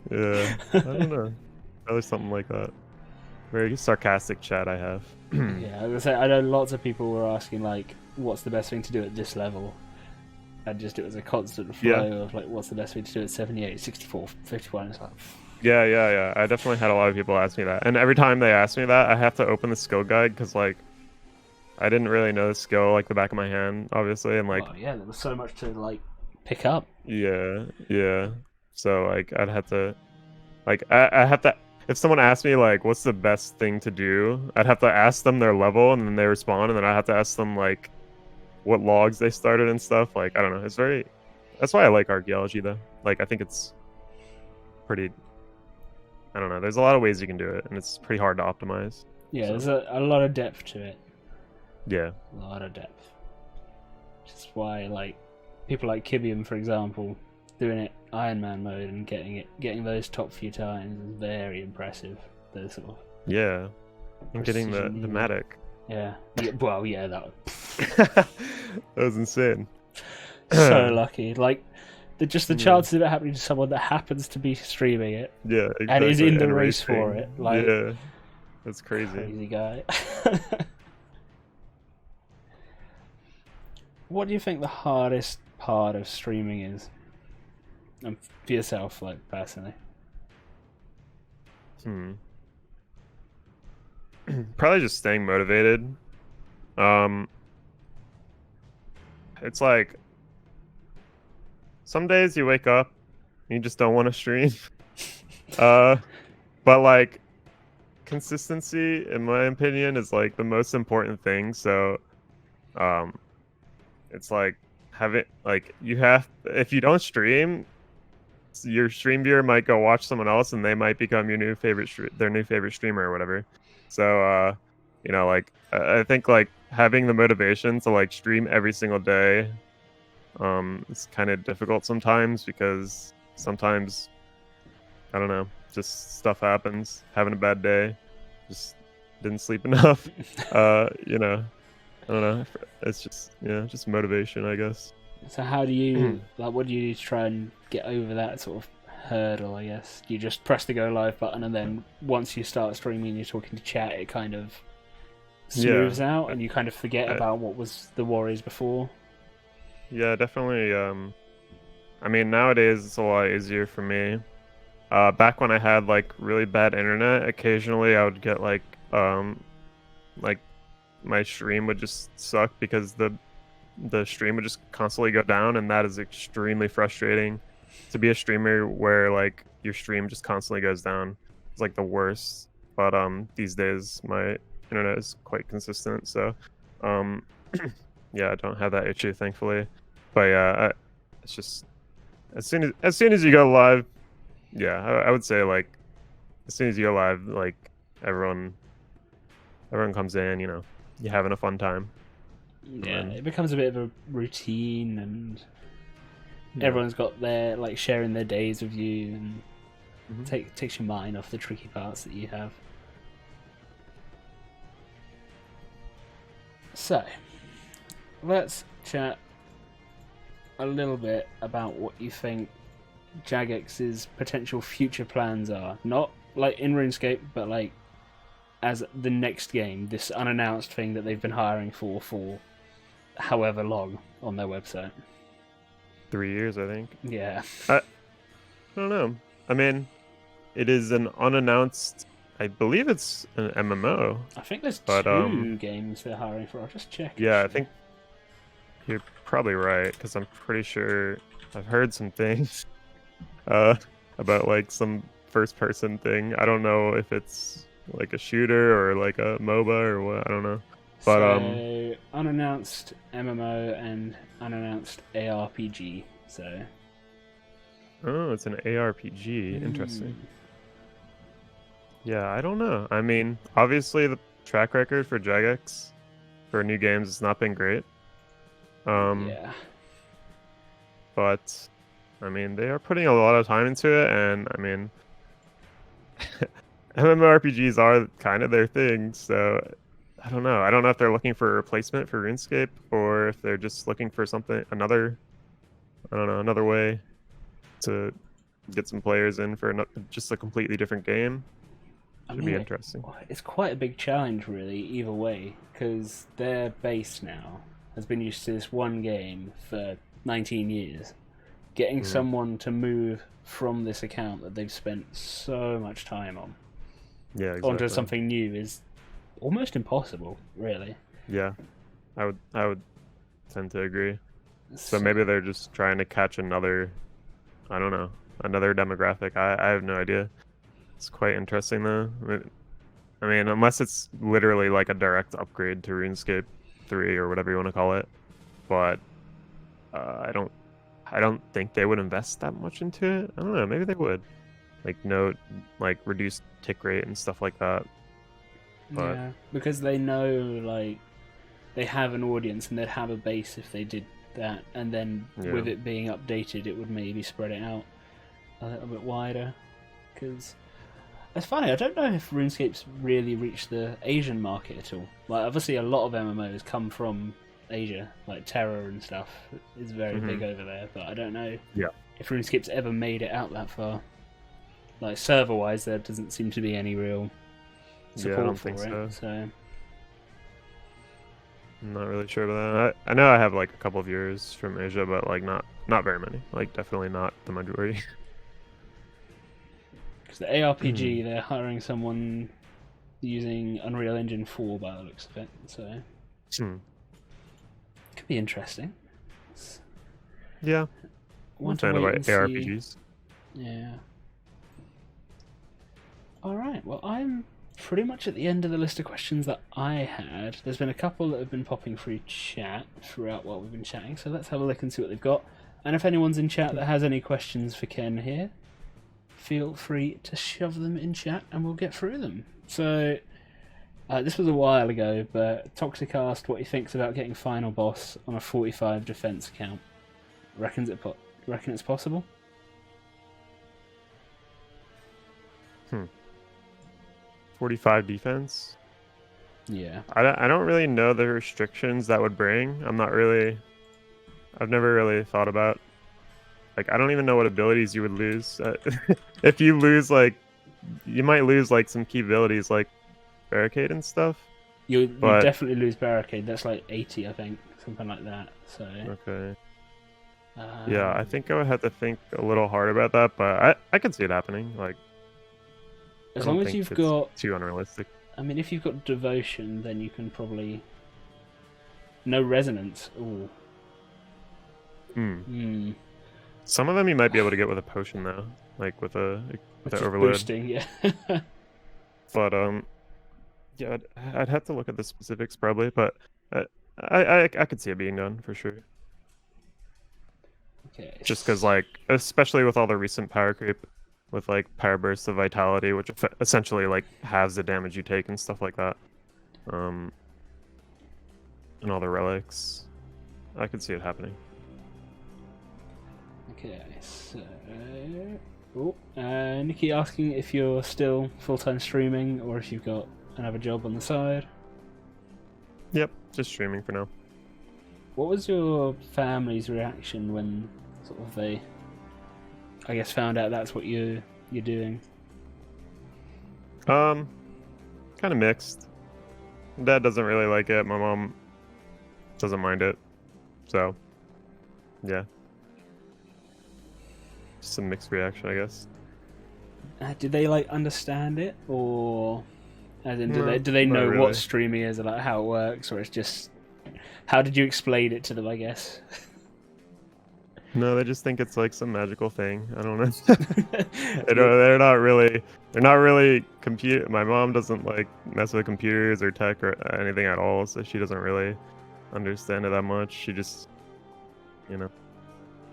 Yeah, I don't know. Probably something like that. Very sarcastic chat I have. Yeah, I was gonna say, I know lots of people were asking like, what's the best thing to do at this level? And just it was a constant flow of like, what's the best thing to do at 78, 64, 51? It's like... Yeah. I definitely had a lot of people ask me that. And every time they ask me that, I have to open the skill guide because like, I didn't really know the skill like the back of my hand, obviously, and like. Oh, yeah, there was so much to like pick up. Yeah. So like, I'd have to, like, I have to. If someone asked me like, what's the best thing to do, I'd have to ask them their level, and then they respond, and then I have to ask them like, what logs they started and stuff. Like, I don't know. It's very. That's why I like Archaeology though. Like, I think it's pretty. I don't know. There's a lot of ways you can do it, and it's pretty hard to optimize. Yeah, so. There's a lot of depth to it. Yeah. A lot of depth. Which is why, like, people like Kibium, for example, doing it Ironman mode and getting those top few times is very impressive. The sort of and getting the Matic. Yeah. Well, yeah, that that was insane. So lucky. Like, the chances of it happening to someone that happens to be streaming it. Yeah, exactly. And is in the race for it. Like, yeah, that's crazy. Crazy guy. What do you think the hardest part of streaming is? And for yourself, like, personally. Probably just staying motivated. It's like some days you wake up and you just don't want to stream. But like consistency, in my opinion, is like the most important thing. So it's like if you don't stream, your stream viewer might go watch someone else and they might become your new favorite streamer or whatever. So you know, like I think like having the motivation to like stream every single day it's kind of difficult sometimes, because sometimes I don't know, just stuff happens. Having a bad day, just didn't sleep enough. You know, I don't know. It's just just motivation, I guess. So how do you like? What do you do to try and get over that sort of hurdle? I guess you just press the go live button, and then once you start streaming, and you're talking to chat, it kind of smooths out, and you kind of forget about what was the worries before. Yeah, definitely. I mean, nowadays it's a lot easier for me. Back when I had like really bad internet, occasionally I would get like my stream would just suck because the stream would just constantly go down, and that is extremely frustrating. To be a streamer where like your stream just constantly goes down, it's like the worst. But these days my internet is quite consistent, so um yeah, I don't have that issue thankfully. But yeah, it's just as soon as you go live, yeah, I would say like as soon as you go live, like everyone comes in, you know, you're having a fun time. Yeah, it becomes a bit of a routine, and everyone's got their like sharing their days with you, and takes your mind off the tricky parts that you have. So, let's chat a little bit about what you think Jagexes' potential future plans are. Not like in RuneScape, but like as the next game, this unannounced thing that they've been hiring for however long on their website. 3 years, I think. Yeah. I don't know. I mean, it is an unannounced. I believe it's an MMO. I think there's two games they're hiring for. I'll just check. Yeah, actually. I think you're probably right because I'm pretty sure I've heard some things about like some first-person thing. I don't know if it's like a shooter or like a MOBA or what. I don't know. But so, unannounced MMO and unannounced ARPG. So. Oh, it's an ARPG. Interesting. Yeah, I don't know. I mean, obviously the track record for Jagex for new games has not been great. Yeah. But I mean, they are putting a lot of time into it, and I mean, MMORPGs are kind of their thing. So I don't know. I don't know if they're looking for a replacement for RuneScape or if they're just looking for another way to get some players in for just a completely different game. Should be interesting. It's quite a big challenge, really, either way, because their base now has been used to this one game for 19 years. Getting someone to move from this account that they've spent so much time on onto something new is almost impossible, really. Yeah, I would tend to agree. So maybe they're just trying to catch another demographic. I have no idea. It's quite interesting though. I mean, unless it's literally like a direct upgrade to RuneScape 3 or whatever you want to call it, but I don't think they would invest that much into it. I don't know. Maybe they would, like reduce tick rate and stuff like that. But yeah, because they know like they have an audience and they'd have a base if they did that, and then with it being updated, it would maybe spread it out a little bit wider. Because it's funny, I don't know if RuneScape's really reached the Asian market at all. Like, obviously, a lot of MMOs come from Asia, like Terror and stuff is very big over there, but I don't know if RuneScape's ever made it out that far. Like, server-wise, there doesn't seem to be any real support for it. So I'm not really sure about that. I know I have like a couple of viewers from Asia, but like not very many. Like, definitely not the majority. Because the ARPG, they're hiring someone using Unreal Engine 4 by the looks of it, so could be interesting. Yeah, Want to wait and see. ARPGs. Yeah. All right. Well, I'm pretty much at the end of the list of questions that I had. There's been a couple that have been popping through chat throughout while we've been chatting, so let's have a look and see what they've got. And if anyone's in chat that has any questions for Ken here, feel free to shove them in chat and we'll get through them. So, this was a while ago, but Toxic asked what he thinks about getting Final Boss on a 45 defense account. Reckon it's possible? 45 defense? Yeah. I don't really know the restrictions that would bring. I've never really thought about. Like, I don't even know what abilities you would lose. If you lose, like, you might lose, like, some key abilities, like Barricade and stuff. You definitely lose Barricade. That's like 80, I think. Something like that. So. Okay. Yeah, I think I would have to think a little hard about that, but I could see it happening. Like, I as don't long as think you've it's got, too unrealistic. I mean, if you've got devotion, then you can probably no resonance. Ooh. Hmm. Some of them you might be able to get with a potion though, like with a with Just an overload. boosting, yeah. But yeah, I'd have to look at the specifics probably, but I could see it being done for sure. Okay. Just because like, especially with all the recent power creep, with like power bursts of vitality, which essentially like halves the damage you take and stuff like that. And all the relics, I could see it happening. Okay, so Nikki asking if you're still full-time streaming or if you've got another job on the side. Yep, just streaming for now. What was your family's reaction when sort of they, I guess, found out that's what you're doing? Kind of mixed. Dad doesn't really like it. My mom doesn't mind it. So, yeah. Just a mixed reaction, I guess. Did they like understand it, or as in, do No, they not know really. what streaming is, or like how it works, or it's just how did you explain it to them? I guess. No, they just think it's like some magical thing. I don't know. They're not really. They're not really computer. My mom doesn't like mess with computers or tech or anything at all, so she doesn't really understand it that much. She just, you know,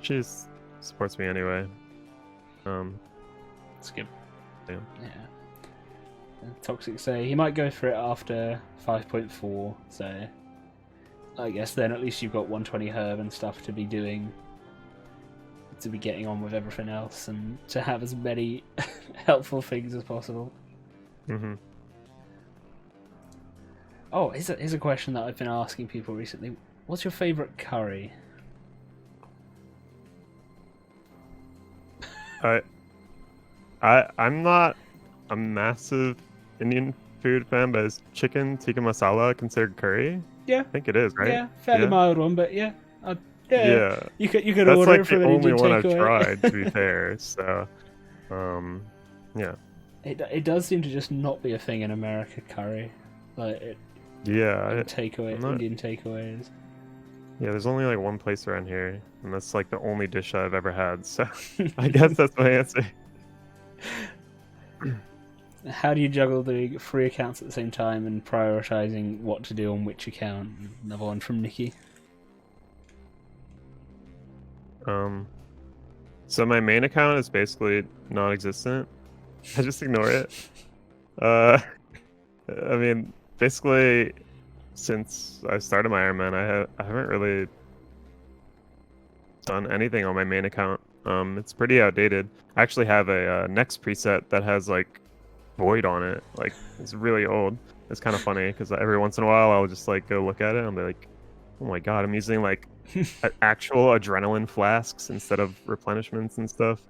she just supports me anyway. It's good. Yeah. Toxic say he might go for it after 5.4, so I guess then at least you've got 120 herb and stuff to be doing, to be getting on with everything else, and to have as many helpful things as possible. Oh, here's a question that I've been asking people recently. What's your favourite curry? I'm not a massive Indian food fan, but is chicken tikka masala considered curry? Yeah, I think it is, right? yeah, fairly mild one, but yeah, Yeah. You could That's order like it from the an only Indian one I've takeaway. tried, to be fair. So, yeah. It does seem to just not be a thing in America. Curry, like Yeah. Indian takeaways. Yeah, there's only like one place around here, and that's like the only dish I've ever had. So, I guess that's my answer. How do you juggle the 3 accounts at the same time and prioritizing what to do on which account? Another one from Nikki. So my main account is basically non-existent. I just ignore it. I mean, basically, since I started my Ironman, I haven't really done anything on my main account. It's pretty outdated. I actually have a next preset that has like void on it. Like, it's really old. It's kind of funny because every once in a while I'll just like go look at it and I'll be like, oh my god, I'm using like actual adrenaline flasks instead of replenishments and stuff,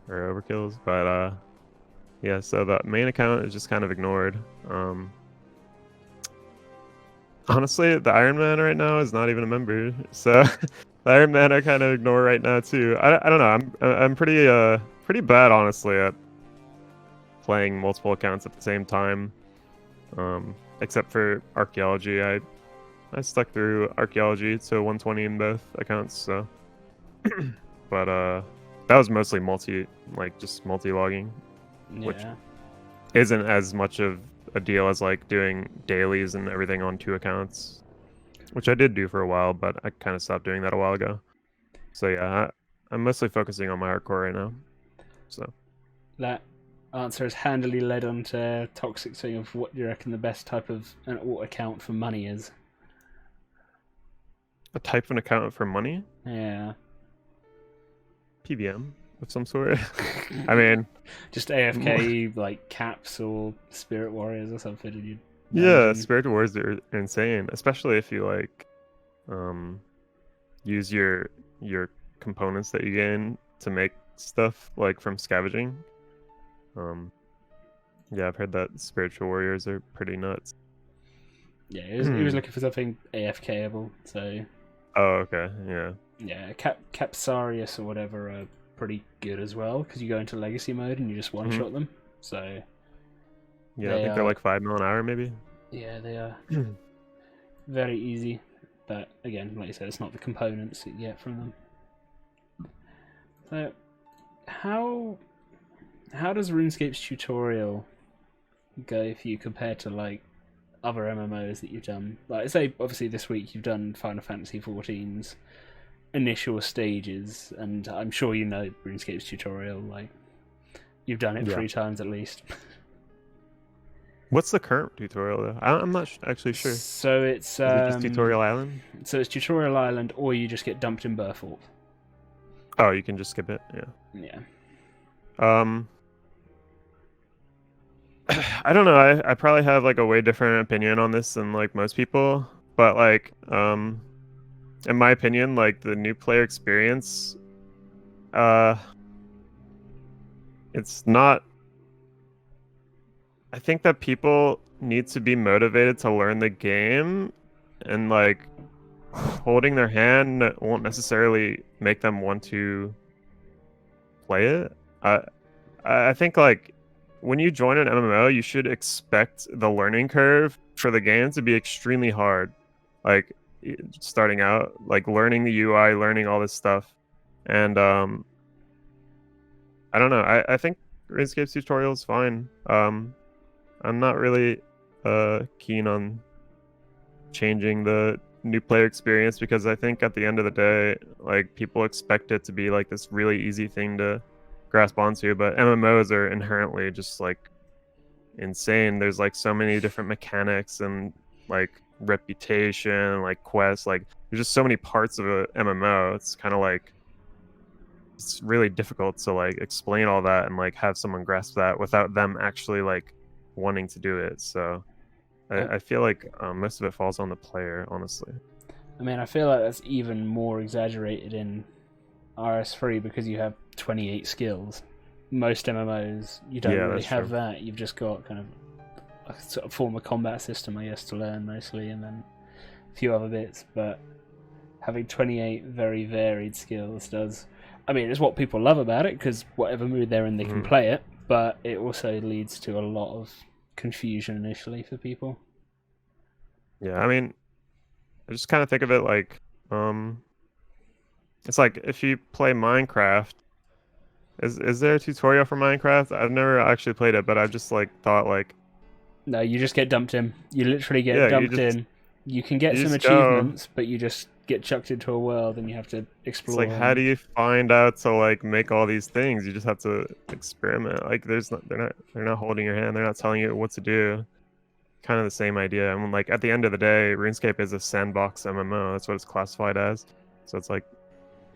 or overkills. But yeah, so the main account is just kind of ignored. Honestly, the Ironman right now is not even a member, so the Ironman I kind of ignore right now too. I don't know. I'm pretty bad honestly at playing multiple accounts at the same time. Except for Archaeology, I stuck through Archaeology to 120 in both accounts. So, but that was mostly just multi-logging, which isn't as much of a deal as like doing dailies and everything on 2 accounts, which I did do for a while, but I kind of stopped doing that a while ago. So yeah, I'm mostly focusing on my hardcore right now. So that answer has handily led on to Toxic saying of what do you reckon the best type of an alt account for money is. a type of an account for money? Yeah. PVM of some sort. I mean, just AFK like Caps or Spirit Warriors or something. And you yeah, Spirit Wars are insane, especially if you like use your components that you gain to make stuff like from scavenging. Yeah, I've heard that spiritual warriors are pretty nuts. Yeah, he was looking for something AFKable, so. Oh, okay, yeah. Yeah, Capsarius or whatever are pretty good as well because you go into legacy mode and you just one shot them. So yeah, I think they're like 5 mil an hour maybe. Yeah, they are very easy. But again, like you said, it's not the components that you get from them. So how does RuneScape's tutorial go for you compared to like other MMOs that you've done? Like say obviously this week you've done Final Fantasy XIV's initial stages, and I'm sure you know RuneScape's tutorial, like you've done it 3 times at least. What's the current tutorial though? I'm not actually sure. So it's Is it just Tutorial Island? So it's Tutorial Island, or you just get dumped in Burthorpe. Oh, you can just skip it. Yeah. I don't know. I probably have like a way different opinion on this than like most people, but like in my opinion, like the new player experience, it's not. I think that people need to be motivated to learn the game, and like holding their hand won't necessarily make them want to play it. I think like when you join an MMO, you should expect the learning curve for the game to be extremely hard. Like starting out, like learning the UI, learning all this stuff, and I don't know. I think RuneScape's tutorial is fine. I'm not really keen on changing the new player experience because I think at the end of the day, like people expect it to be like this really easy thing to grasp onto, but MMOs are inherently just like insane. There's like so many different mechanics and like reputation, like quests, like there's just so many parts of a MMO. It's kind of like it's really difficult to like explain all that and like have someone grasp that without them actually like wanting to do it. So I feel like most of it falls on the player, honestly. I mean, I feel like that's even more exaggerated in RS3 because you have 28 skills. Most MMOs, you don't really have that. You've just got kind of a sort of form of combat system, I guess, to learn mostly, and then a few other bits. But having 28 very varied skills does... I mean, it's what people love about it, because whatever mood they're in, they can play it, but it also leads to a lot of confusion initially for people. Yeah, I mean, I just kind of think of it like, it's like if you play Minecraft, is there a tutorial for Minecraft? I've never actually played it, but I've just like thought like, no, you just get dumped in. You literally get dumped in. You can get some achievements, but you just get chucked into a world and you have to explore. It's like, how do you find out to like make all these things? You just have to experiment. Like, they're not holding your hand. They're not telling you what to do. Kind of the same idea. I mean, like at the end of the day, RuneScape is a sandbox MMO. That's what it's classified as. So it's like,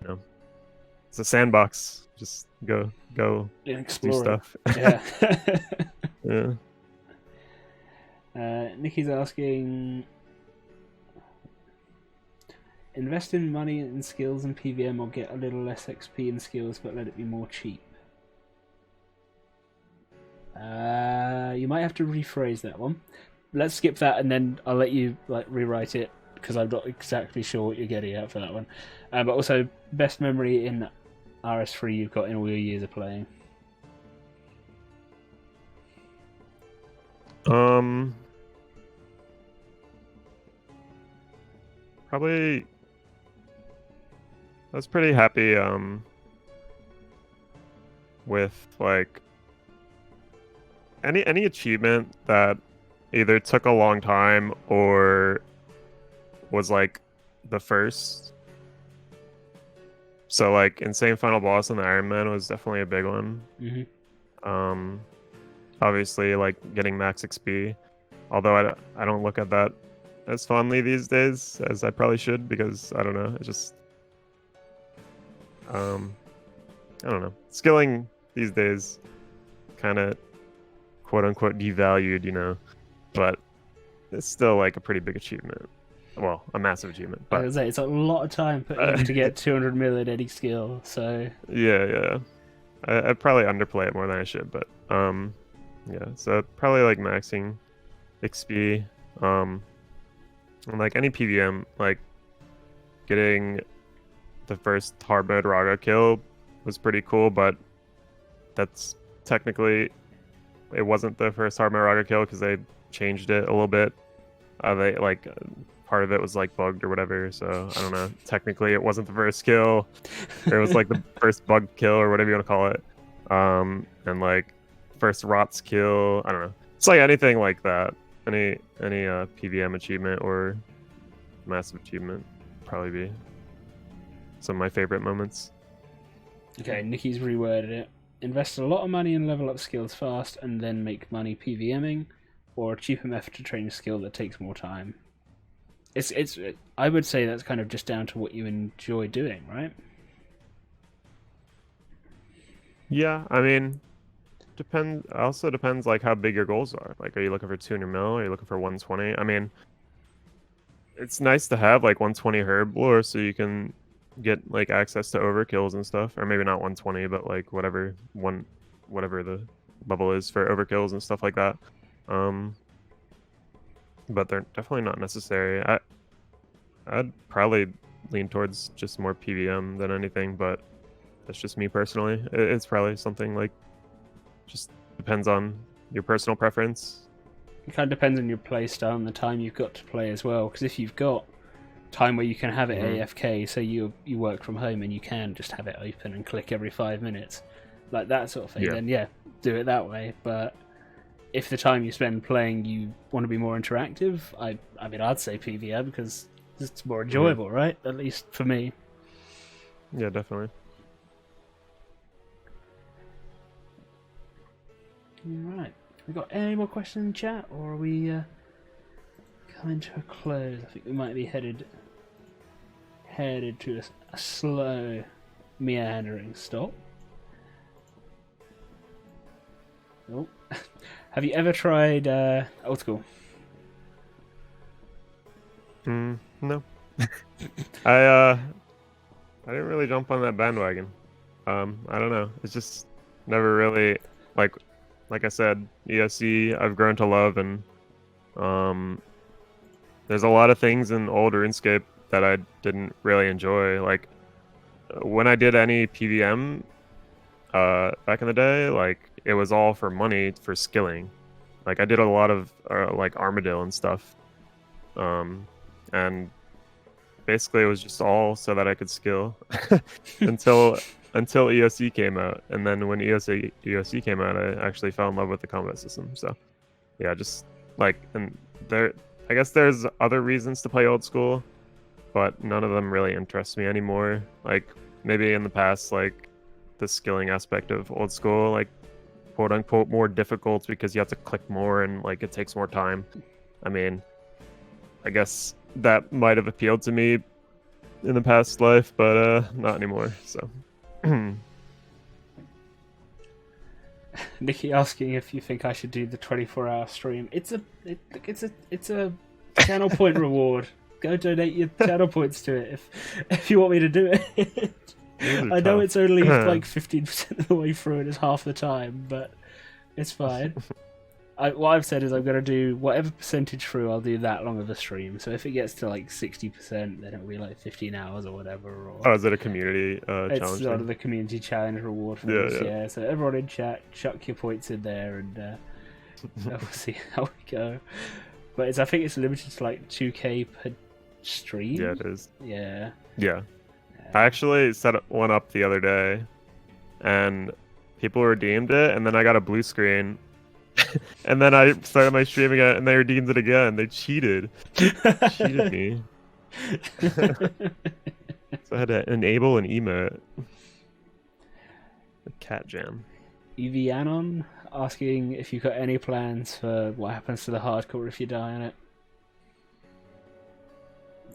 you know, it's a sandbox. Just go explore, do stuff. Yeah. Yeah. Nikki's asking, invest in money and skills in PVM or get a little less XP in skills but let it be more cheap. You might have to rephrase that one. Let's skip that and then I'll let you like rewrite it because I'm not exactly sure what you're getting at for that one. But also, best memory in RS3 you've got in all your years of playing. Probably I was pretty happy with like any achievement that either took a long time or was like the first. So like Insane Final Boss in the Ironman was definitely a big one. Obviously like getting max XP, although I don't look at that as fondly these days as I probably should, because I don't know, it's just I don't know, skilling these days kind of quote unquote devalued, you know, but it's still like a pretty big achievement. Well, a massive achievement. But I was gonna say, it's a lot of time put in to get 200 mil in any skill, so yeah. I'd probably underplay it more than I should, but yeah, so probably like maxing XP, and like any PVM, like getting the first hard mode Raga kill was pretty cool, but that's technically it wasn't the first hard mode Raga kill because they changed it a little bit. They like part of it was like bugged or whatever, so I don't know. Technically, it wasn't the first kill. It was like the first bug kill or whatever you want to call it. And like first rots kill. I don't know. It's like anything like that. Any PVM achievement or massive achievement would probably be some of my favorite moments. Okay, Nikki's reworded it. Invest a lot of money and level up skills fast, and then make money PVMing, or a cheaper method to train a skill that takes more time. It's. I would say that's kind of just down to what you enjoy doing, right? Yeah, I mean, also depends like how big your goals are. Like, are you looking for 200 mil? Are you looking for 120? I mean, it's nice to have like 120 herb lore so you can get like access to overkills and stuff, or maybe not 120, but like whatever the level is for overkills and stuff like that. But they're definitely not necessary. I'd probably lean towards just more PVM than anything, but that's just me personally. It's probably something like just depends on your personal preference. It kind of depends on your play style and the time you've got to play as well. Because if you've got time where you can have it AFK, so you work from home and you can just have it open and click every 5 minutes, like that sort of thing, then yeah, do it that way. But if the time you spend playing you want to be more interactive, I mean, I'd say PVM because it's more enjoyable, right? At least for me. Yeah, definitely. Alright. We got any more questions in chat, or are we coming to a close? I think we might be headed to a slow meandering stop. Oh. Have you ever tried old school? No. I didn't really jump on that bandwagon. I don't know. It's just never really like I said, ESC I've grown to love, and there's a lot of things in old RuneScape that I didn't really enjoy. Like when I did any PVM back in the day, like it was all for money, for skilling. Like I did a lot of like Armadillo and stuff, and basically it was just all so that I could skill until ESC came out. And then when ESC came out, I actually fell in love with the combat system. So yeah, just like, and I guess there's other reasons to play old school, but none of them really interest me anymore. Like maybe in the past, like the skilling aspect of old school, like quote unquote more difficult because you have to click more and like it takes more time. I mean, I guess that might have appealed to me in the past life, but not anymore. So Nikki asking if you think I should do the 24-hour stream. It's a channel point reward. Go donate your channel points to it if you want me to do it. I know it's only like 15% of the way through and it's half the time, but it's fine. What I've said is I'm going to do whatever percentage through, I'll do that long of a stream. So if it gets to like 60%, then it'll be like 15 hours or whatever. Or is it a community challenge? It's sort of the community challenge reward for this, yeah. So everyone in chat, chuck your points in there and we'll see how we go. But I think it's limited to like 2k per stream. Yeah, it is. Yeah. I actually set one up the other day and people redeemed it, and then I got a blue screen. And then I started my stream again, and they redeemed it again. They cheated. Cheated me. So I had to enable an emote. The cat jam. Evianon asking if you've got any plans for what happens to the hardcore if you die on it.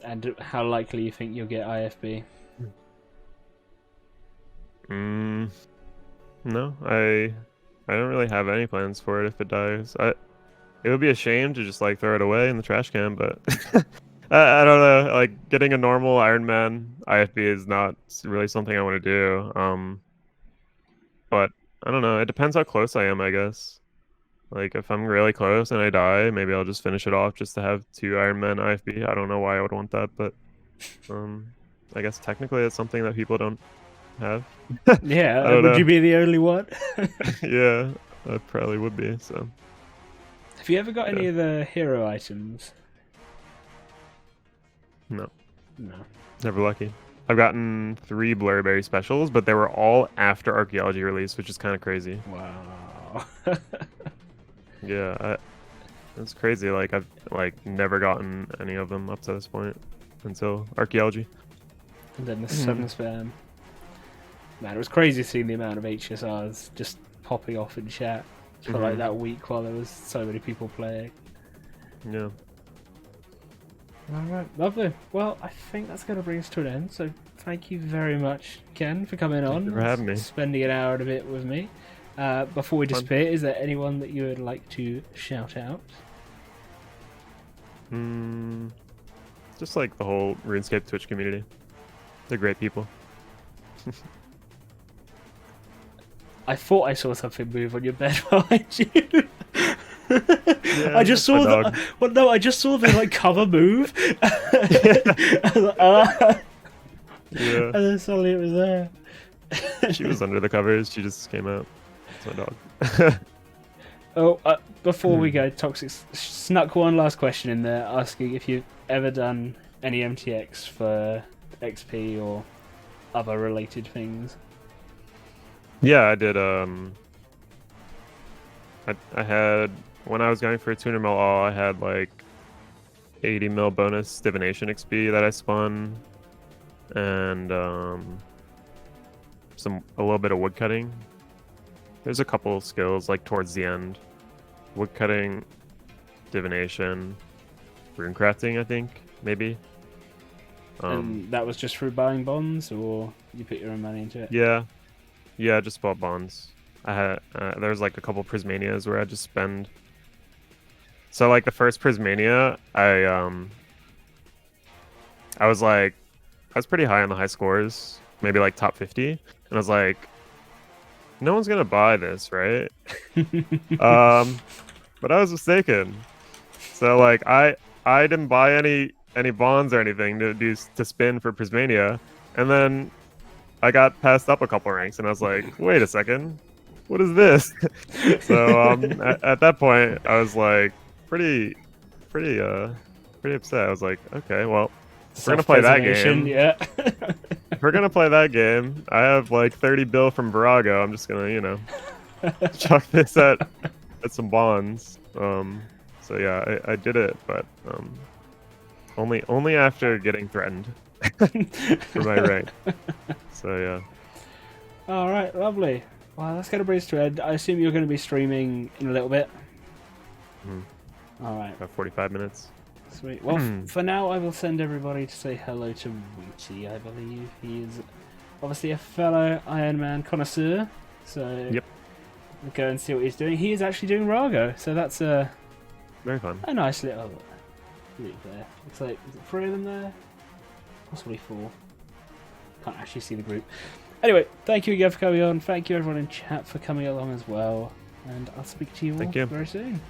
And how likely you think you'll get IFB. No, I don't really have any plans for it if it dies. It would be a shame to just like throw it away in the trash can, but I don't know. Like getting a normal Ironman IFB is not really something I want to do. But I don't know. It depends how close I am, I guess. Like if I'm really close and I die, maybe I'll just finish it off just to have 2 Ironman IFB. I don't know why I would want that, but I guess technically it's something that people don't have. Yeah, I don't would know. you be the only one? Yeah, I probably would be. So Have you ever got any Yeah. of the hero items? no, No. never lucky. I've gotten 3 Blurberry specials, but they were all after Archaeology release, which is kind of crazy. Wow. Yeah, it's crazy. Like I've like never gotten any of them up to this point until Archaeology. And then the sudden spam. Man, it was crazy seeing the amount of HSRs just popping off in chat for like that week while there was so many people playing. Yeah. Alright, lovely. Well, I think that's going to bring us to an end, so thank you very much, Ken, for coming on. Thank you for having me. Spending an hour and a bit with me. Before we Fun. disappear, is there anyone that you would like to shout out? Just like the whole RuneScape Twitch community. They're great people. I thought I saw something move on your bed behind you. Yeah, I just my saw dog. the. Well, no, I just saw the like cover move. I was like, ah. Yeah. And then suddenly it was there. She was under the covers. She just came out. It's my dog. Oh, before we go, Toxic snuck one last question in there, asking if you've ever done any MTX for XP or other related things. Yeah, I did. I had when I was going for a 200 mil all, I had like 80 mil bonus divination XP that I spun, and a little bit of woodcutting. There's a couple skills like towards the end, woodcutting, divination, runecrafting. I think maybe. And that was just through buying bonds, or you put your own money into it? Yeah, I just bought bonds. I had there was like a couple Prismanias where I just spend. So like the first Prismania, I was like, I was pretty high on the high scores, maybe like top 50, and I was like, no one's gonna buy this, right? But I was mistaken. So like I didn't buy any bonds or anything to spin for Prismania, and then I got passed up a couple ranks, and I was like, wait a second, what is this? So at that point, I was like pretty upset. I was like, okay, well, if we're gonna play that game, Yeah. if we're gonna play that game, I have like 30 bill from Virago. I'm just gonna, chuck this at some bonds. So yeah, I did it, but only after getting threatened for my rank. So yeah. All right, lovely. Well, that's going to bring us to end. I assume you're going to be streaming in a little bit. All right. About 45 minutes. Sweet. Well, for now, I will send everybody to say hello to Wooty, I believe. He is obviously a fellow Ironman connoisseur. So Yep. we'll go and see what he's doing. He is actually doing Rago, so that's a Very fun. nice little group there. Looks like, is it 3 of them there? Possibly 4. Can't actually see the group. Anyway, thank you again for coming on. Thank you everyone in chat for coming along as well. And I'll speak to you all Thank you. very soon.